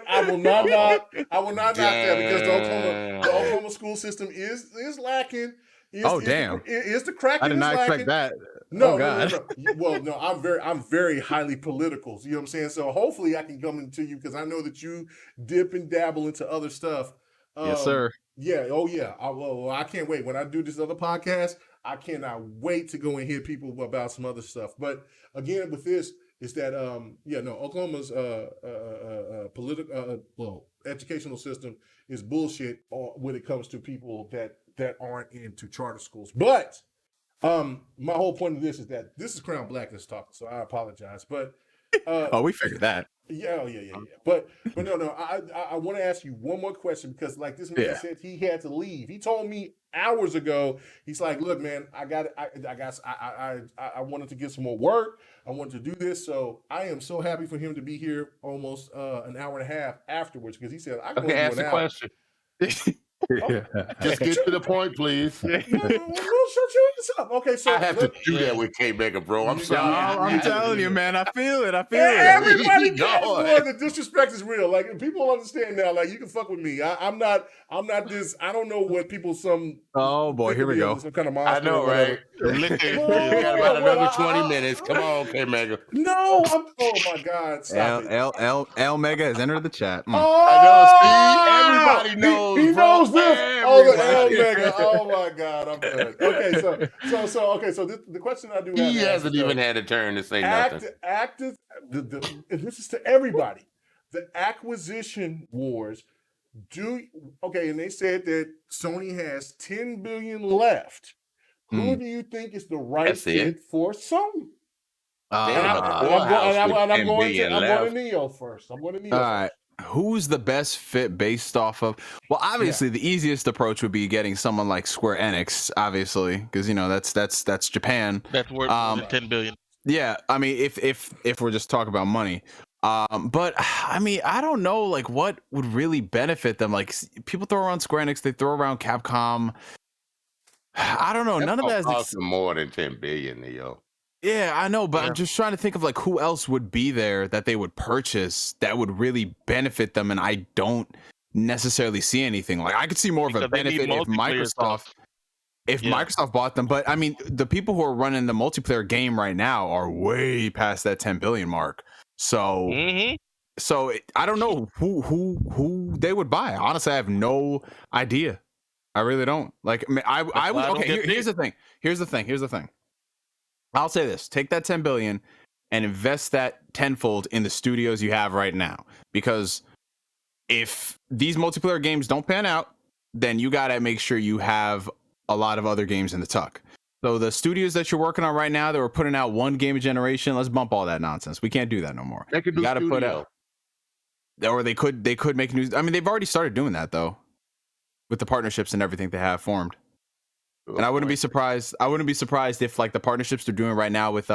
I will not knock that because the Oklahoma school system is lacking. Damn! Is the crack? I did not expect that. No. Well, no, I'm very highly political. You know what I'm saying? So hopefully I can come into you because I know that you dip and dabble into other stuff. Yes, sir. Yeah. Oh, yeah. I can't wait. When I do this other podcast, I cannot wait to go and hear people about some other stuff. But again, with this, is that Oklahoma's political educational system is bullshit when it comes to people that aren't into charter schools. But my whole point of this is that this is Crown Blackness talking, so I apologize. But we figured that. Yeah. But no. I want to ask you one more question because, like this man said, he had to leave. He told me hours ago. He's like, "Look, man, I wanted to get some more work. I wanted to do this, so I am so happy for him to be here almost an hour and a half afterwards because he said I can ask the question. Just get to the point, please. Well, shut your ass up. Okay, so I have to do that with K Mega, bro. I'm Yeah, sorry. I'm telling you, man. I feel it. I feel it. Everybody Go can. on. Boy, the disrespect is real. Like people understand now. Like you can fuck with me. I'm not this. I don't know what people Oh boy, think here of we me go. as some kind of I monster know, or whatever. right? Liquor. We got about Well, another 20 minutes. Come on, K Mega. No, oh my God, stop it. L Mega has entered the chat. I know. See, everybody knows, He bro. knows this. Oh, the L Everybody. Mega. Oh my God, I'm done. Okay, so the question I do have. He to ask hasn't is, even though, had a turn to say nothing. and this is to everybody. The acquisition wars. And they said that Sony has 10 billion left. Who do you think is the right That's it. fit for Sony? Damn, I'm going to Neo first. I'm going to Neo All first. right. Who's the best fit based off of? Well, obviously, the easiest approach would be getting someone like Square Enix, obviously, because that's Japan. That's worth more than 10 billion. Yeah, I mean, if we're just talking about money, but I mean, I don't know, like what would really benefit them. Like people throw around Square Enix, they throw around Capcom. I don't know. None of that costs more than 10 billion, Neo. Yeah, I know, but I'm just trying to think of like who else would be there that they would purchase that would really benefit them, and I don't necessarily see anything. Like I could see more of a benefit if Microsoft bought them, but I mean, the people who are running the multiplayer game right now are way past that 10 billion mark. So, I don't know who they would buy. Honestly, I have no idea. I really don't. Like, I would. Okay, here's the thing. Here's the thing. I'll say this: take that 10 billion and invest that tenfold in the studios you have right now. Because if these multiplayer games don't pan out, then you got to make sure you have a lot of other games in the tuck. So the studios that you're working on right now, that were putting out one game a generation, let's bump all that nonsense. We can't do that no more. They could do got to put out, or they could make news. I mean, they've already started doing that though, with the partnerships and everything they have formed. And I wouldn't be surprised. I wouldn't be surprised if like the partnerships they're doing right now with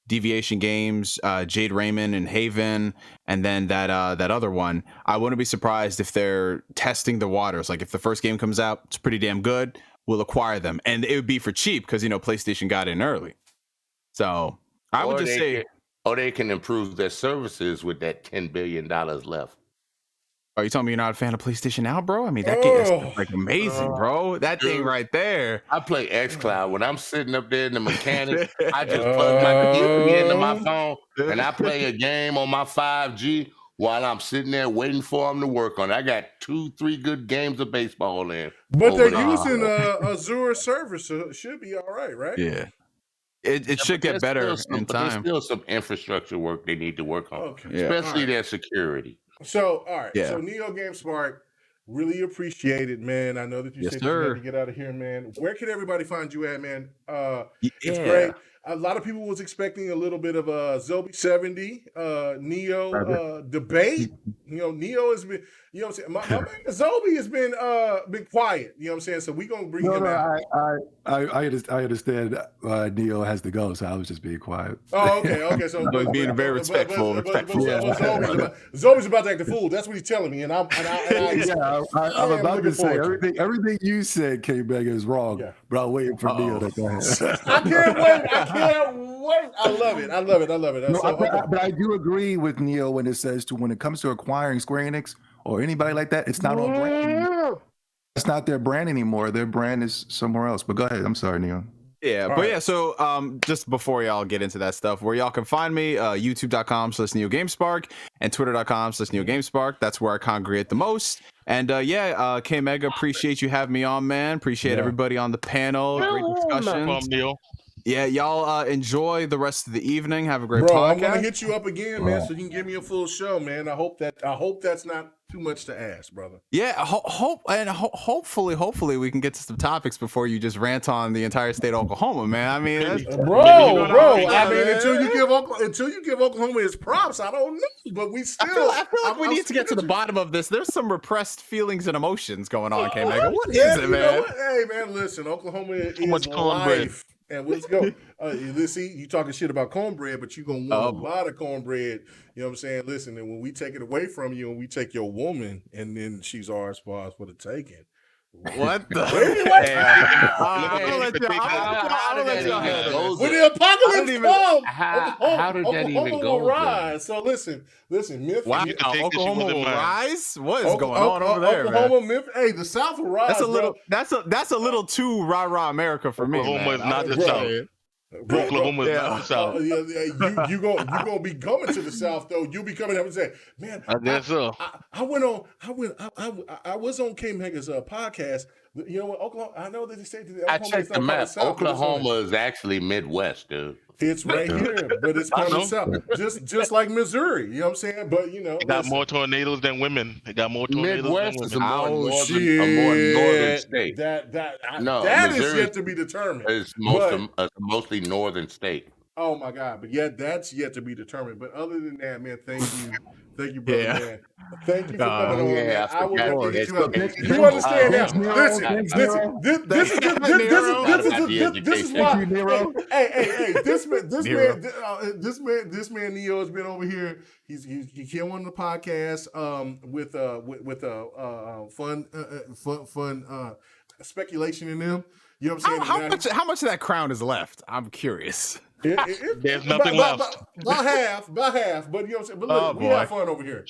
Deviation Games, Jade Raymond and Haven, and then that other one. I wouldn't be surprised if they're testing the waters. Like if the first game comes out, it's pretty damn good, we'll acquire them, and it would be for cheap because PlayStation got in early. So I would just say, they can improve their services with that $10 billion left. Are you telling me you're not a fan of PlayStation Now, bro? I mean, that game is like amazing, bro. That thing right there. I play xCloud. When I'm sitting up there in the mechanic, I just plug my TV into my phone and I play a game on my 5G while I'm sitting there waiting for them to work on it. I got 2-3 good games of baseball in. But they're using Azure servers, so it should be all right? Yeah. It should get better in time. There's still some infrastructure work they need to work on, especially their security. So, all right. So, Neo Game Spark, really appreciate it, man. I know that you said you had to get out of here, man. Where can everybody find you at, man? It's great. A lot of people was expecting a little bit of a Zobi 70 Neo debate. Neo has been, what I'm saying? My man Zobi has been quiet. You know what I'm saying? So we're gonna bring him out. I understand Neo has to go, so I was just being quiet. Oh, okay. So being very respectful. Zobi's about to act a fool. That's what he's telling me, and I'm about to say everything you said, K Mega, is wrong. But I'm waiting for Neo to go ahead. I can't wait. I love it. But I do agree with Neo when it comes to acquiring Square Enix or anybody like that, it's not on brand. It's not their brand anymore. Their brand is somewhere else. But go ahead. I'm sorry, Neo. So just before y'all get into that stuff, where y'all can find me, youtube.com/NeoGameSpark and twitter.com/NeoGameSpark. That's where I congregate the most. And K Mega, appreciate you having me on, man. Appreciate everybody on the panel. Great discussion. Yeah, y'all enjoy the rest of the evening. Have a great podcast. I'm gonna hit you up again, man, so you can give me a full show, man. I hope that's not too much to ask, brother. Yeah, hopefully we can get to some topics before you just rant on the entire state of Oklahoma, man. I mean, until you give Oklahoma his props, I don't know. But we still, I feel like we need to get to the bottom of this. There's some repressed feelings and emotions going on, K Mega. What is it, man? Hey, man, listen, Oklahoma is life. And let's go. You talking shit about cornbread, but you're going to want a lot of cornbread. You know what I'm saying? Listen, and when we take it away from you and we take your woman and then she's ours for the taking, What the? Maybe what? I'm gonna let you handle this. When the apocalypse comes, how did that even Oklahoma go will rise. So listen, Myth. Wow, You can take it, she Oklahoma wasn't will mine. rise. What is going on over there, Oklahoma, man? Memphis. Hey, the South will rise. That's a little. Bro. That's a little too rah America for me. Oklahoma Man. is not I'm the just South. saying. Oklahoma is not the South. You gonna be coming to the South though. You'll be coming up and say, "Man, I guess so. I was on K Mega's podcast. You know what, Oklahoma? I know that they say that I Oklahoma is checked the not part of map. the South, but Oklahoma is actually Midwest, dude. it's right here, but it's part of the South, just like Missouri. You know what I'm saying? But you know, They got more tornadoes than women. They got more tornadoes Midwest than is a women. more northern state. That is yet to be determined. It's mostly northern state. Oh my God! But yet that's yet to be determined. But other than that, man, thank you, brother, man. Thank you for coming on, man. I will have to hit you up. You understand now? Listen. This is why. Hey, this man Neo has been over here. He came on the podcast with fun speculation in them. You know what I'm saying? How much of that crown is left? I'm curious. There's nothing left. About half. But you know what I'm saying? But look, we have fun over here.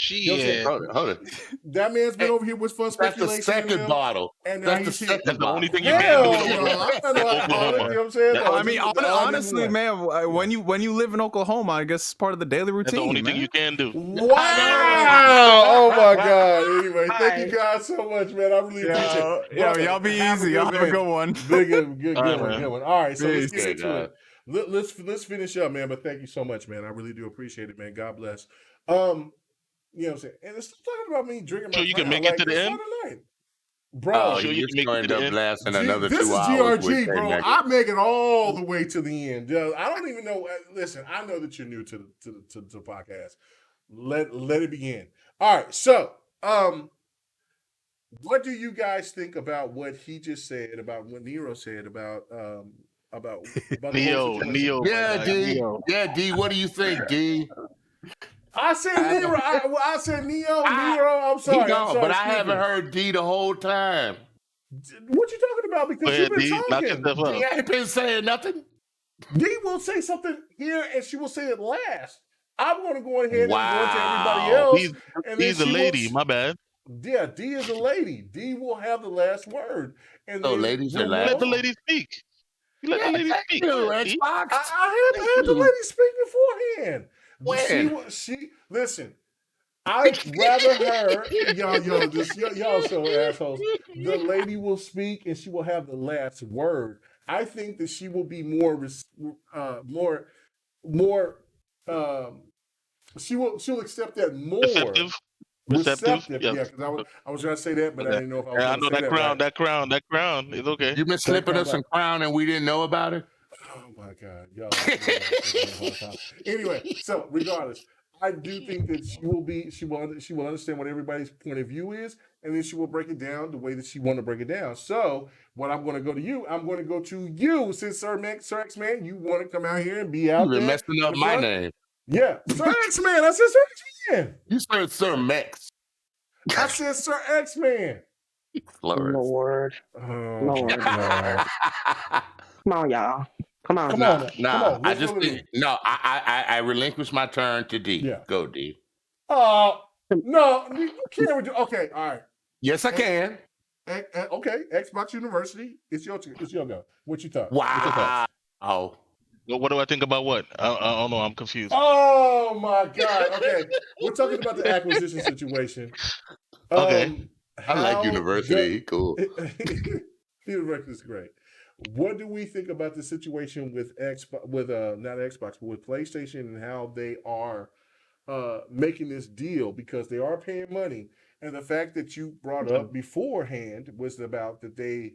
Hold it. That man's been over here with fun That's speculation. the second bottle. And now That's the only thing you can do. You know what I'm saying? I mean, honestly, man, when you live in Oklahoma, I guess it's part of the daily routine. That's the only thing you can do. Wow! Oh my God! Anyway, thank you guys so much, man. I really appreciate it. Y'all be easy. Y'all have a good one. Good one. All right, so let's get into it. Let's finish up, man. But thank you so much, man. I really do appreciate it, man. God bless. You know what I'm saying? And it's talking about me drinking my So you can make it to the end? Bro, sure you can make it to the end. Lasting another 2 hours. This is GRG, bro. I make it all the way to the end. I don't even know. Listen, I know that you're new to the podcast. Let it begin. All right, so what do you guys think about what he just said, about what Nero said about Neo? Yeah, D. Neo. Yeah, D. What do you think, D? I said Nero. I said Neo. I'm sorry. But I haven't heard D the whole time. What you talking about? Because you've been talking. D ain't been saying nothing. D will say something here, and she will say it last. I'm going to go ahead and go to everybody else. He's a lady. My bad. Yeah, D is a lady. D will have the last word. And ladies are last. Let the lady speak. Let the lady speak. I had the lady speak beforehand. When? She listen. I'd rather her, y'all so assholes. The lady will speak and she will have the last word. I think that she will be she'll accept that more. Receptive. Yeah, because I was gonna say that, but I didn't know if I was. I know that crown is okay. You've been slipping us some crown and we didn't know about it. Oh my God, y'all. Anyway, so regardless, I do think that she will understand what everybody's point of view is, and then she will break it down the way that she want to break it down. So, what I'm going to go to you, I'm going to go to you, since Sir X-Man, you want to come out here and be out there. You're messing up my name. Yeah, Sir X-Man. I said Sir X-Man. You said Sir Mex. I said Sir X-Man. Lord. Lord. Come on, y'all. Come on. I just think I relinquished my turn to D. Yeah. Go D. No, you can't. Okay, all right. Yes, I can. Okay, Xbox University. It's your go. What you thought? Wow. Oh. What do I think about what? I don't know. I'm confused. Oh my God. Okay, we're talking about the acquisition situation. Okay. I like university. Cool. University is great. What do we think about the situation with not Xbox, but with PlayStation, and how they are making this deal, because they are paying money, and the fact that you brought up beforehand was about that they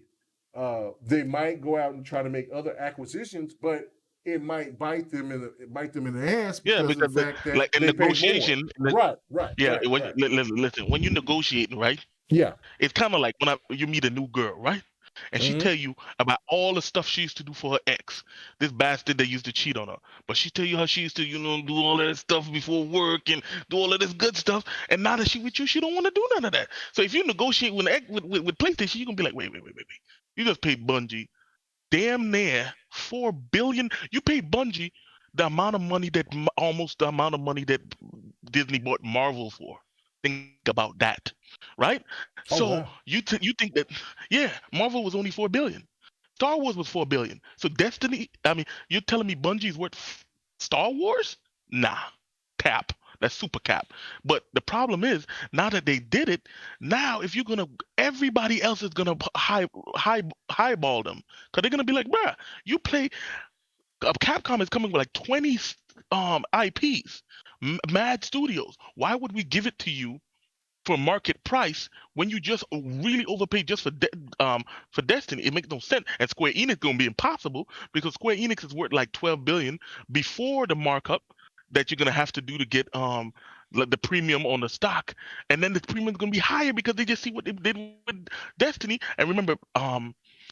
might go out and try to make other acquisitions, but it might bite them in the ass because of the fact that like in negotiation, right. Yeah, listen, when you're negotiating, right? Yeah, it's kind of like when you meet a new girl, right? and she tell you about all the stuff she used to do for her ex, this bastard that used to cheat on her. But she tell you how she used to, do all that stuff before work and do all of this good stuff. And now that she with you, she don't want to do none of that. So if you negotiate with PlayStation, you gonna be like, wait. You just paid Bungie damn near 4 billion. You paid Bungie the amount of money almost the amount of money that Disney bought Marvel for. Think about that, right? So you think that Marvel was only 4 billion. Star Wars was 4 billion. So Destiny, I mean, you're telling me Bungie's worth Star Wars? Nah, cap. That's super cap. But the problem is now that they did it, now if you're gonna, everybody else is gonna highball them because they're gonna be like, bruh, you play. Capcom is coming with like 20 IPs, Mad Studios. Why would we give it to you for market price when you just really overpaid just for Destiny? It makes no sense. And Square Enix gonna be impossible because Square Enix is worth like 12 billion before the markup that you're gonna have to do to get like the premium on the stock, and then the premium is gonna be higher because they just see what they did with Destiny. And remember,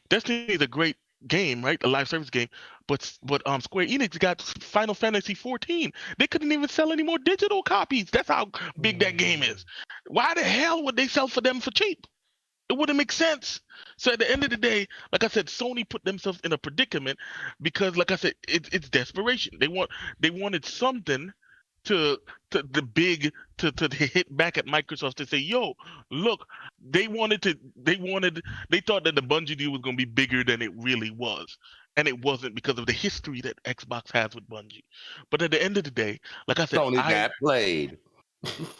Destiny is a great game, right? A live service game, but Square Enix got Final Fantasy 14. They couldn't even sell any more digital copies. That's how big that game is. Why the hell would they sell for them for cheap? It wouldn't make sense. So at the end of the day, like I said, Sony put themselves in a predicament because, like I said, it's desperation. They wanted something to the big to hit back at Microsoft to say, yo, look, they thought that the Bungie deal was gonna be bigger than it really was. And it wasn't because of the history that Xbox has with Bungie. But at the end of the day, like I said, Sony got played.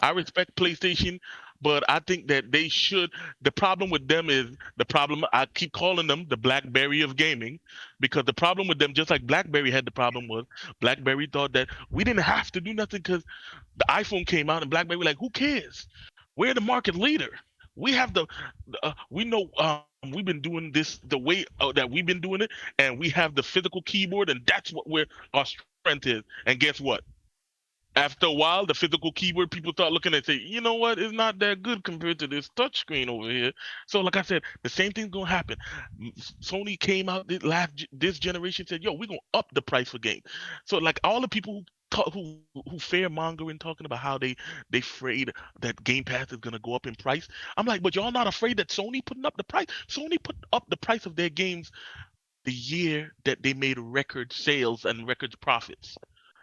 I respect PlayStation, but I think that they should. The problem with them is the problem. I keep calling them the BlackBerry of gaming, because the problem with them, just like BlackBerry had the problem, was BlackBerry thought that we didn't have to do nothing because the iPhone came out, and BlackBerry like, who cares? We're the market leader. We have we know we've been doing this the way that we've been doing it, and we have the physical keyboard, and that's what our strength is. And guess what? After a while, the physical keyboard, people start looking and say, you know what, it's not that good compared to this touchscreen over here. So, like I said, the same thing's gonna happen. Sony came out this generation, said, yo, we're gonna up the price for games. So, like, all the people who fair mongering, talking about how they afraid that Game Pass is gonna go up in price. I'm like, but y'all not afraid that Sony putting up the price? Sony put up the price of their games the year that they made record sales and record profits.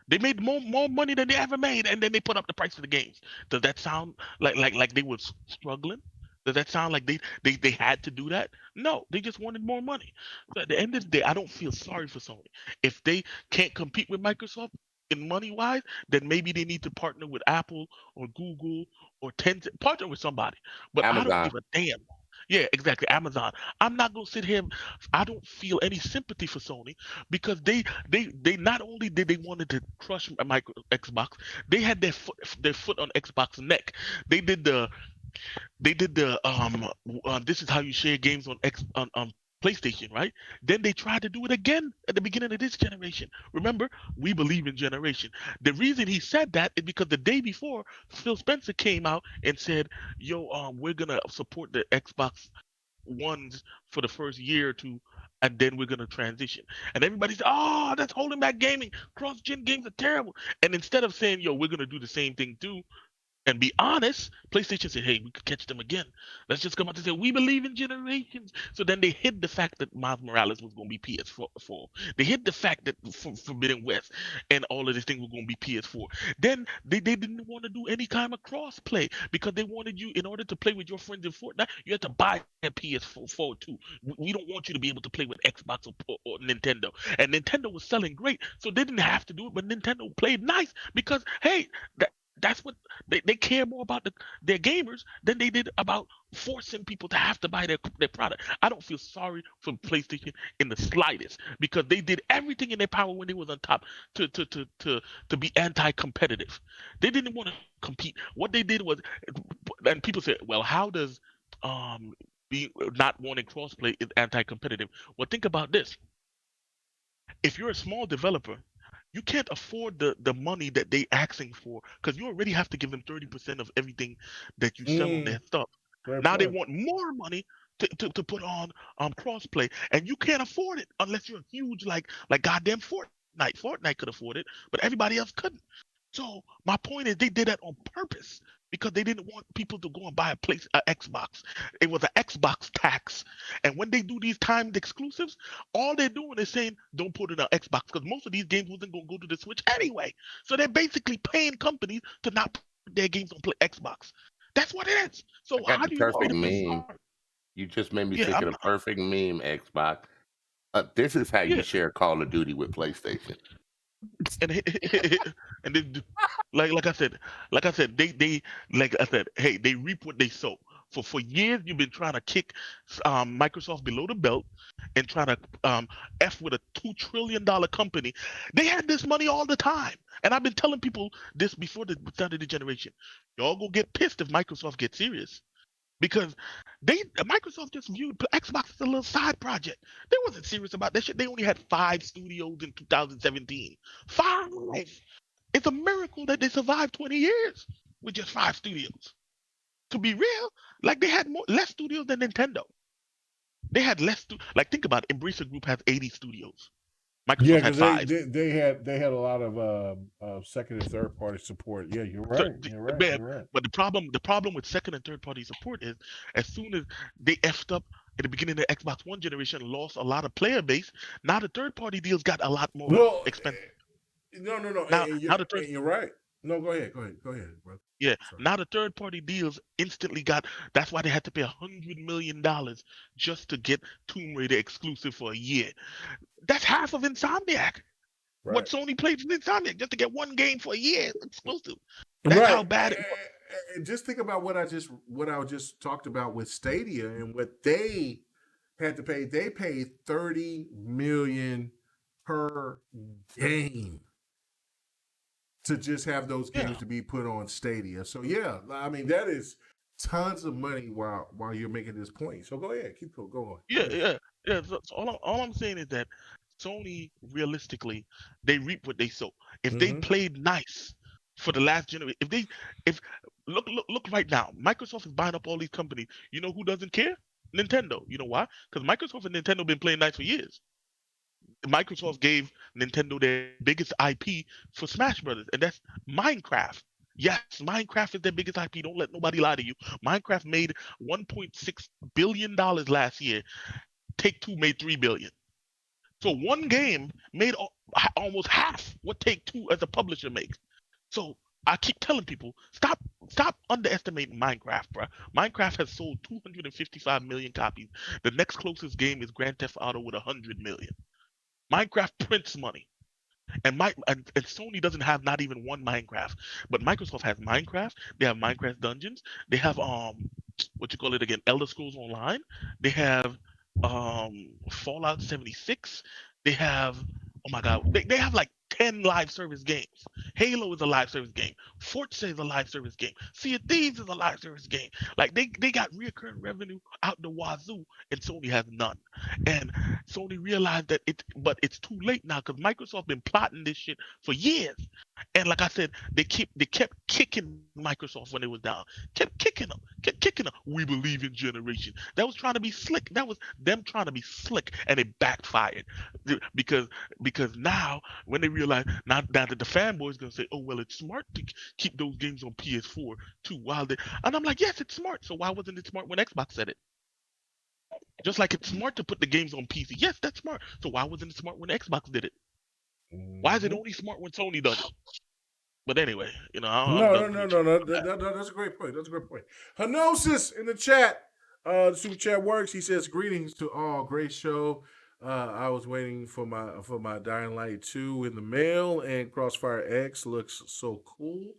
They made more money than they ever made, and then they put up the price of the games. Does that sound like they were struggling? Does that sound like they had to do that? No, they just wanted more money. So at the end of the day, I don't feel sorry for Sony. If they can't compete with Microsoft in money wise, then maybe they need to partner with Apple or Google or Tencent, partner with somebody. But I don't Amazon. give a damn. Yeah, exactly. Amazon. I'm not gonna sit here. I don't feel any sympathy for Sony because they not only did they wanted to crush Xbox, they had their foot on Xbox's neck. They did the this is how you share games on PlayStation, right? Then they tried to do it again at the beginning of this generation. Remember, we believe in generation. The reason he said that is because the day before, Phil Spencer came out and said, "Yo, we're gonna support the Xbox Ones for the first year or two, and then we're gonna transition." And everybody said, "Oh, that's holding back gaming. Cross-gen games are terrible." And instead of saying, "Yo, we're gonna do the same thing too," and be honest, PlayStation said, "Hey, we could catch them again. Let's just come out and say we believe in generations." So then they hid the fact that Miles Morales was going to be PS4. They hid the fact that Forbidden West and all of these things were going to be PS4. Then they didn't want to do any kind of cross play because they wanted you, in order to play with your friends in Fortnite, you had to buy a PS4 too. We don't want you to be able to play with Xbox or Nintendo. And Nintendo was selling great, so they didn't have to do it. But Nintendo played nice because, hey, that's what they care more about their gamers than they did about forcing people to have to buy their product. I don't feel sorry for PlayStation in the slightest because they did everything in their power when they was on top to be anti-competitive. They didn't want to compete. What they did was, and people say, well, how does be not wanting crossplay is anti-competitive? Well, think about this. If you're a small developer, you can't afford the money that they asking for because you already have to give them 30% of everything that you sell on their stuff. Fair Now they point. want more money to put on crossplay, and you can't afford it unless you're huge like goddamn Fortnite. Fortnite could afford it, but everybody else couldn't. So my point is, they did that on purpose because they didn't want people to go and buy a Xbox. It was an Xbox tax, and when they do these timed exclusives, all they're doing is saying don't put it on Xbox because most of these games wasn't gonna go to the Switch anyway. So they're basically paying companies to not put their games on Xbox. That's what it is. I So got how the do you want me perfect to be meme. smart? You just made me Yeah, think of the perfect meme, Xbox. This is how you yeah, share Call of Duty with PlayStation. and and then like I said, they like I said, hey, they reap what they sow. For years, you've been trying to kick Microsoft below the belt and trying to f with a $2 trillion company. They had this money all the time, and I've been telling people this before the start of the generation. Y'all gonna get pissed if Microsoft gets serious because Microsoft just viewed Xbox as a little side project. They wasn't serious about that shit. They only had 5 studios in 2017. 5. It's a miracle that they survived 20 years with just 5 studios. To be real, like they had less studios than Nintendo. They had less. Like think about it. Embracer Group has 80 studios. Yeah, Microsoft had because 5. they had a lot of second and third party support. Yeah, you're So, right. You're right. man, You're right. but the problem with second and third party support is as soon as they effed up at the beginning of the Xbox One generation, lost a lot of player base. Now the third party deals got a lot more Well, expensive. no, Now, and now the third you're right. No, go ahead, bro. Yeah, Sorry. now the third party deals instantly got. That's why they had to pay $100 million just to get Tomb Raider exclusive for a year. That's half of Insomniac. What Right. Sony played from Insomniac just to get one game for a year exclusive. That's Right. how bad it was. And just think about what I just talked about with Stadia and what they had to pay. They paid 30 million per game to just have those Yeah. games to be put on Stadia. So yeah, I mean that is tons of money while you're making this point. So go ahead, keep go on. Go Yeah, ahead. yeah, yeah. So all I'm saying is that Sony, realistically, they reap what they sow. If they Mm-hmm. played nice for the last generation, if look right now, Microsoft is buying up all these companies. You know who doesn't care? Nintendo. You know why? Because Microsoft and Nintendo been playing nice for years. Microsoft gave Nintendo their biggest IP for Smash Brothers, and that's Minecraft. Yes, Minecraft is their biggest IP. Don't let nobody lie to you. Minecraft made $1.6 billion last year. Take Two made 3 billion. So one game made almost half what Take Two as a publisher makes. So I keep telling people, stop underestimating Minecraft, bro. Minecraft has sold 255 million copies. The next closest game is Grand Theft Auto with 100 million. Minecraft prints money. And Sony doesn't have not even one Minecraft, but Microsoft has Minecraft. They have Minecraft Dungeons. They have what you call it again, Elder Scrolls Online. They have Fallout 76. They have oh my god, they have like 10 live service games. Halo is a live service game. Forza is a live service game. Sea of Thieves is a live service game. Like they got recurring revenue out the wazoo, and Sony has none. And Sony realized that but it's too late now because Microsoft been plotting this shit for years. And like I said, they kept kicking Microsoft when it was down, kept kicking them. We believe in generation. That was trying to be slick. That was them trying to be slick, and it backfired because now when they realize now that the fanboys gonna say, oh well, it's smart to keep those games on PS4 too. While they and I'm like, yes, it's smart. So why wasn't it smart when Xbox said it? Just like it's smart to put the games on PC. Yes, that's smart. So why wasn't it smart when Xbox did it? Why is it Mm-hmm. only smart when Sony does it? But anyway, I'm No, done no, no, preaching. no, no. That's a great point. That's a great point. Henosis in the chat. The super chat works. He says, "Greetings to all. Great show. I was waiting for my Dying Light 2 in the mail, and Crossfire X looks so cool.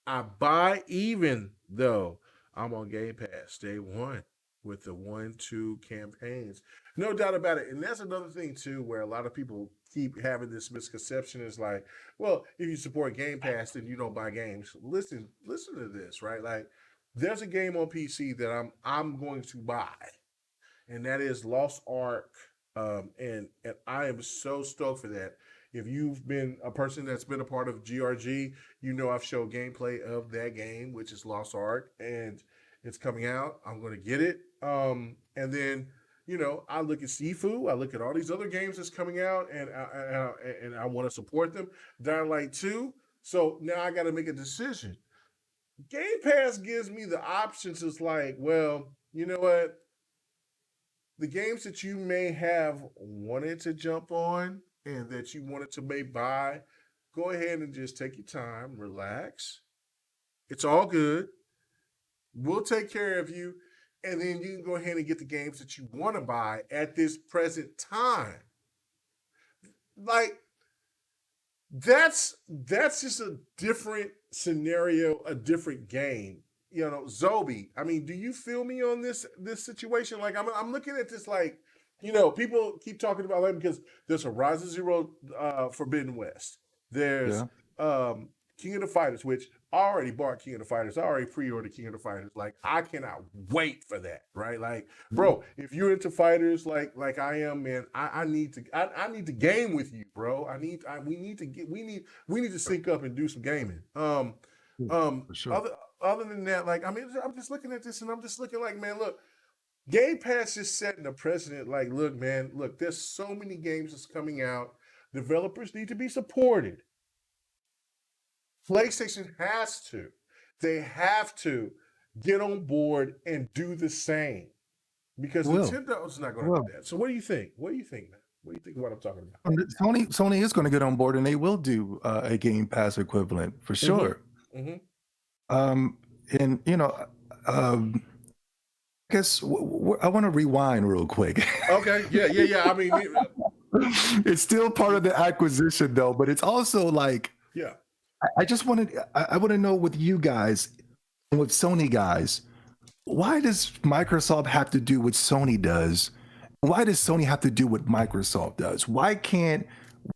I buy even though I'm on Game Pass day one with the 1-2 campaigns. No doubt about it. And that's another thing too, where a lot of people keep having this misconception is like, well, if you support Game Pass, then you don't buy games. Listen to this, right? Like, there's a game on PC that I'm going to buy, and that is Lost Ark. And I am so stoked for that. If you've been a person that's been a part of GRG, you know I've showed gameplay of that game, which is Lost Ark, and It's coming out. I'm going to get it. And then, I look at Sifu. I look at all these other games that's coming out, and I want to support them. Dying Light 2. So now I got to make a decision. Game Pass gives me the options. It's like, well, you know what? The games that you may have wanted to jump on and that you wanted to may buy, go ahead and just take your time, relax. It's all good. We'll take care of you. And then you can go ahead and get the games that you want to buy at this present time. Like, that's just a different scenario, a different game. Zobi, I mean, do you feel me on this situation? Like, I'm looking at this like, people keep talking about that because there's Horizon Zero Forbidden West. There's King of the Fighters, which I already bought King of the Fighters. I already pre-ordered King of the Fighters. Like, I cannot wait for that, right? Like, bro, if you're into fighters like I am, man, I need to game with you, bro. We need to sync up and do some gaming. For sure. Other than that, like, I mean, I'm just looking at this and I'm just looking like, man, look, Game Pass is setting a precedent. Like, look, man, there's so many games that's coming out. Developers need to be supported. PlayStation they have to get on board and do the same because Nintendo's not going to do that. So what do you think? What do you think, man? What do you think of what I'm talking about? Sony is going to get on board and they will do a Game Pass equivalent for sure. Mm-hmm. And I guess I want to rewind real quick. Okay. Yeah. I mean, it's still part of the acquisition though, but it's also like, I want to know with you guys and with Sony guys, why does Microsoft have to do what Sony does? Why does Sony have to do what Microsoft does? Why can't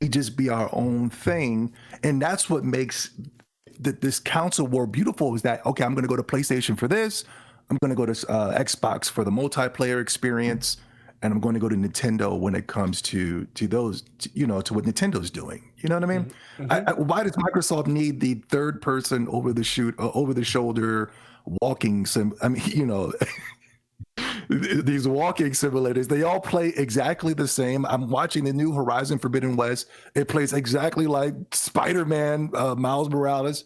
we just be our own thing? And that's what makes this console war beautiful is that, okay, I'm going to go to PlayStation for this. I'm going to go to Xbox for the multiplayer experience. And I'm going to go to Nintendo when it comes to those, to what Nintendo's doing. You know what I mean? Mm-hmm. Why does Microsoft need the third person over the shoulder walking these walking simulators? They all play exactly the same. I'm watching the new Horizon Forbidden West. It plays exactly like Spider-Man, Miles Morales.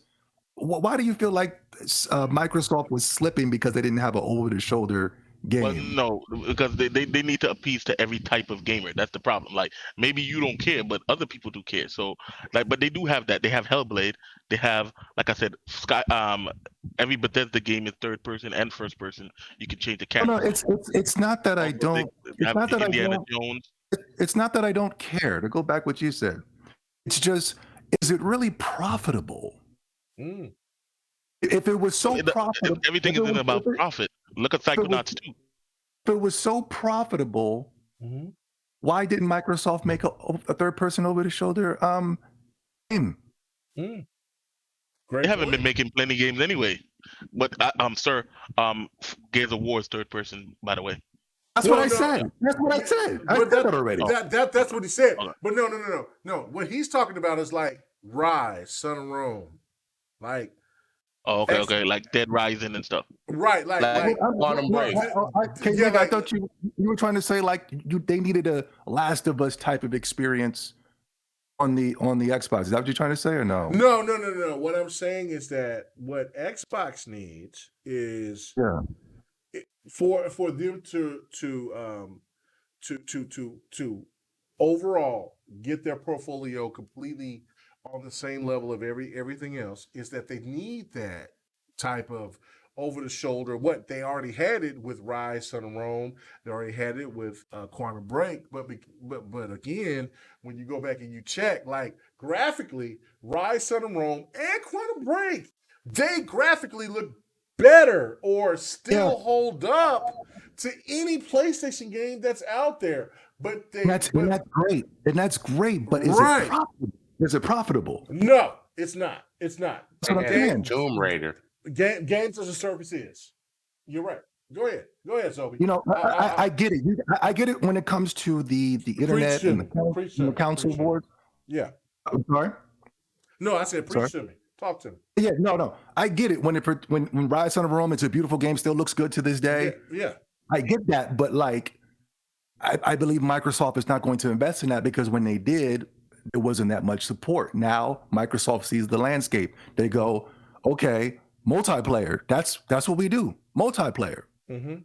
Why do you feel like Microsoft was slipping because they didn't have an over-the-shoulder game? Well, no, because they need to appease to every type of gamer. That's the problem. Like, maybe you don't care, but other people do care. So, like, but they do have that. They have Hellblade. They have, like I said, every Bethesda game is third person and first person. You can change the camera. No, it's not that I don't. It's not that Indiana Jones. It's not that I don't care. To go back what you said, it's just, is it really profitable? If it was so profitable, everything isn't about profit. Look at Psychonauts 2. If it was so profitable, why didn't Microsoft make a third person over the shoulder game? They haven't been making plenty games anyway. But sir, Gears of War is third person, by the way. That's what I said. That's what I said. I said that already. That's what he said. Okay. But no. What he's talking about is like Rise, Son of Rome, like. Oh, okay, like Dead Rising and stuff. Right, like Quantum Break. I thought you were trying to say like they needed a Last of Us type of experience on the Xbox. Is that what you're trying to say, or no? No. What I'm saying is that what Xbox needs is for them to overall get their portfolio completely on the same level of everything else, is that they need that type of over the shoulder. What they already had it with Rise, Son of Rome. They already had it with Quantum Break. But again, when you go back and you check, like graphically, Rise, Son of Rome, and Quantum Break, they graphically look better or still hold up to any PlayStation game that's out there. But that's great. But is it profitable? Is it profitable? No, it's not. That's what I'm saying. Tomb Raider. Games as a service is. You're right. Go ahead, Zobi. I get it. I get it when it comes to the internet and the console board. Yeah. I'm sorry? No, I said preach to me. Talk to me. Yeah, no. I get it. When Rise Son of Rome, it's a beautiful game, still looks good to this day. Yeah. I get that, but like, I believe Microsoft is not going to invest in that because when they did, there wasn't that much support. Now Microsoft sees the landscape. They go, okay, multiplayer. That's what we do. Multiplayer. Mm-hmm.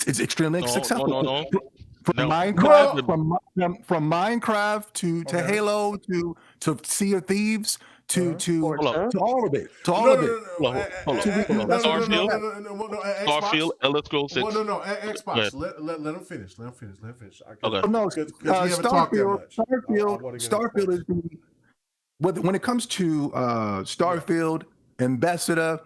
It's extremely successful. No. From Minecraft, from Minecraft to Halo to Sea of Thieves to all of it. To all of it. Hold on. Starfield, Elder Scrolls 6. Well, no, Xbox. Let him finish. Okay. No, Starfield is when it comes to Starfield and Bethesda,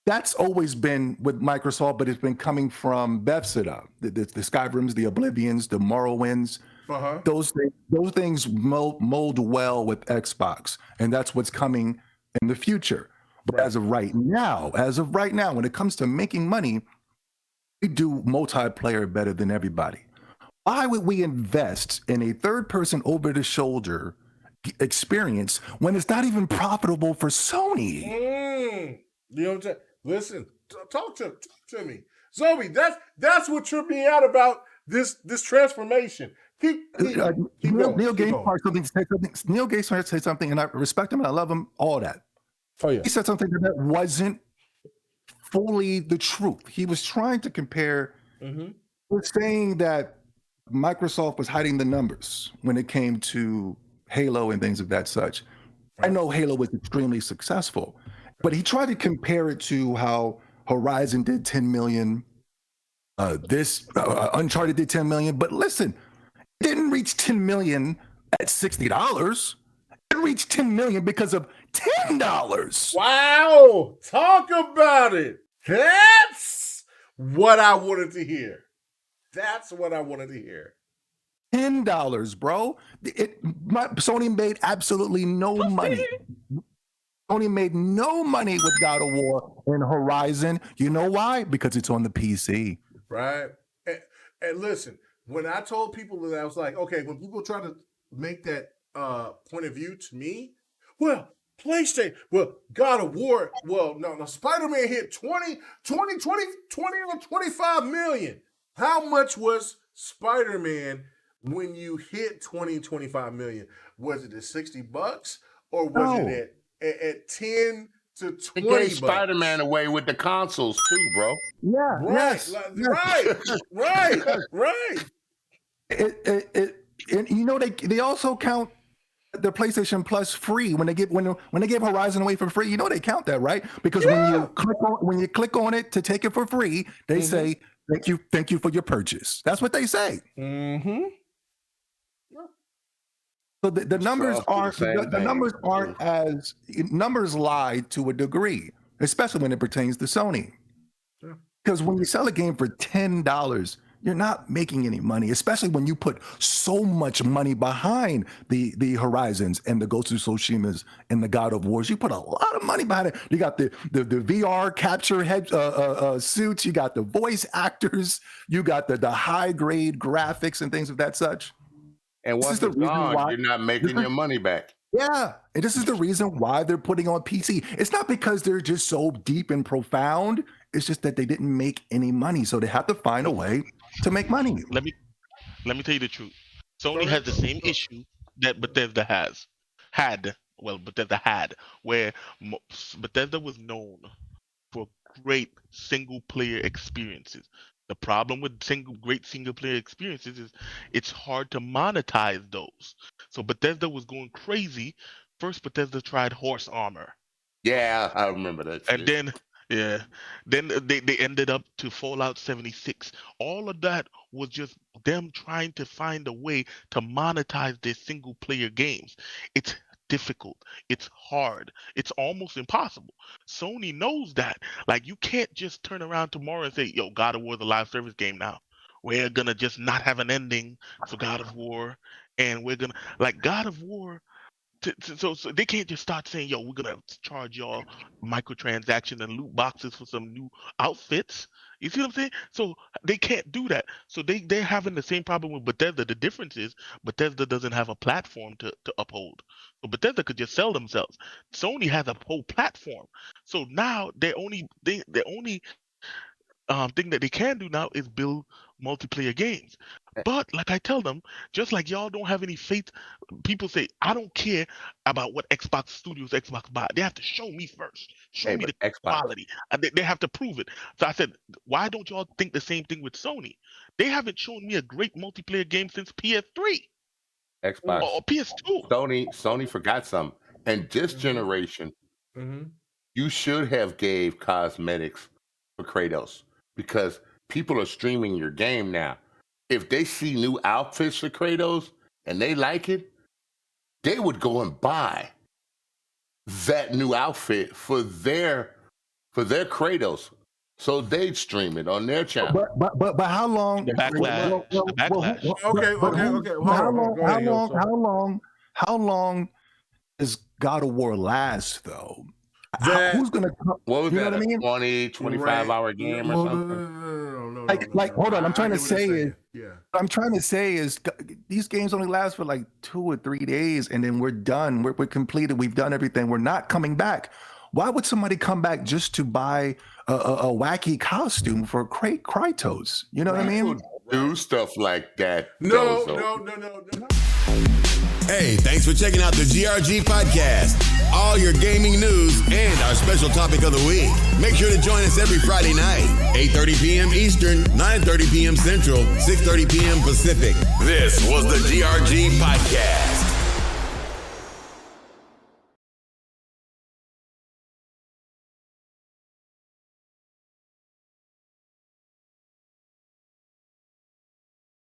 that's always been with Microsoft, but it's been coming from Bethesda, the Skyrims, the Oblivions, the Morrowinds. Those things mold well with Xbox, and that's what's coming in the future. But as of right now, when it comes to making money, we do multiplayer better than everybody. Why would we invest in a third-person over-the-shoulder experience when it's not even profitable for Sony? You know what I'm saying? Listen, talk to me, Zoe. That's what tripped me out about this transformation. Neil Gaiman said something, and I respect him and I love him. All that. Oh yeah. He said something that wasn't fully the truth. He was trying to compare. He was saying that Microsoft was hiding the numbers when it came to Halo and things of that such. I know Halo was extremely successful, but he tried to compare it to how Horizon did 10 million. Uncharted did 10 million. But listen, it didn't reach 10 million at $60. It reached 10 million because of $10. Wow. Talk about it. That's what I wanted to hear. $10, bro. Sony made absolutely no money. Sony made no money with God of War and Horizon. You know why? Because it's on the PC. Right. And listen, when I told people that, I was like, okay, when people try to make that point of view to me, well, PlayStation, well, God of War, well, no, Spider-Man hit 20 or 25 million. How much was Spider-Man when you hit 25 million? Was it at $60 or was it at 10 to 20 It gave Spider-Man away with the consoles too, bro. Yeah. Right. Right. And you know they also count the PlayStation Plus free when they give Horizon away for free. You know they count that, right? Because when you click on it to take it for free, they say thank you for your purchase. That's what they say. So the numbers numbers lie to a degree, especially when it pertains to Sony. Because when you sell a game for $10, you're not making any money, especially when you put so much money behind the Horizons and the Ghost of Tsushimas and the God of Wars. You put a lot of money behind it. You got the VR capture head suits. You got the voice actors. You got the high grade graphics and things of that such. And once it's gone, you're not making your money back. Yeah, and this is the reason why they're putting on PC. It's not because they're just so deep and profound. It's just that they didn't make any money, so they have to find a way to make money. Let me tell you the truth. Sony has the same issue that Bethesda had, where Bethesda was known for great single player experiences. The problem with great single player experiences is it's hard to monetize those. So Bethesda was going crazy. First, Bethesda tried horse armor. Yeah, I remember that. And then they ended up to Fallout 76. All of that was just them trying to find a way to monetize their single player games. It's difficult. It's hard. It's almost impossible. Sony knows that. Like, you can't just turn around tomorrow and say, yo, God of War is a live service game now. We're gonna just not have an ending for God of War, and we're gonna like God of War. So they can't just start saying, yo, we're gonna charge y'all microtransaction and loot boxes for some new outfits. You see what I'm saying? So they can't do that. So they're having the same problem with Bethesda. The difference is Bethesda doesn't have a platform to uphold. So Bethesda could just sell themselves. Sony has a whole platform. So now the only thing that they can do now is build multiplayer games. But like I tell them, just like y'all don't have any faith, people say, I don't care about what Xbox Studios, Xbox buy. They have to show me first. Show me the Xbox. quality. And they have to prove it. So I said, why don't y'all think the same thing with Sony? They haven't shown me a great multiplayer game since PS3 Xbox. or PS2. Sony forgot something. And this generation, you should have gave cosmetics for Kratos because people are streaming your game now. If they see new outfits for Kratos and they like it, they would go and buy that new outfit for their Kratos. So they'd stream it on their channel. But how long? The backlash. The backlash. How long does God of War last though? Who's gonna? What was that? What I mean? 20, 25-hour game or something? Like, hold on. I'm trying to say is these games only last for like 2 or 3 days, and then we're done. We're completed. We've done everything. We're not coming back. Why would somebody come back just to buy a wacky costume for Kratos? You know what I mean? Do stuff like that. No. Hey, thanks for checking out the GRG Podcast. All your gaming news and our special topic of the week. Make sure to join us every Friday night, 8:30 p.m. Eastern, 9:30 p.m. Central, 6:30 p.m. Pacific. This was the GRG Podcast.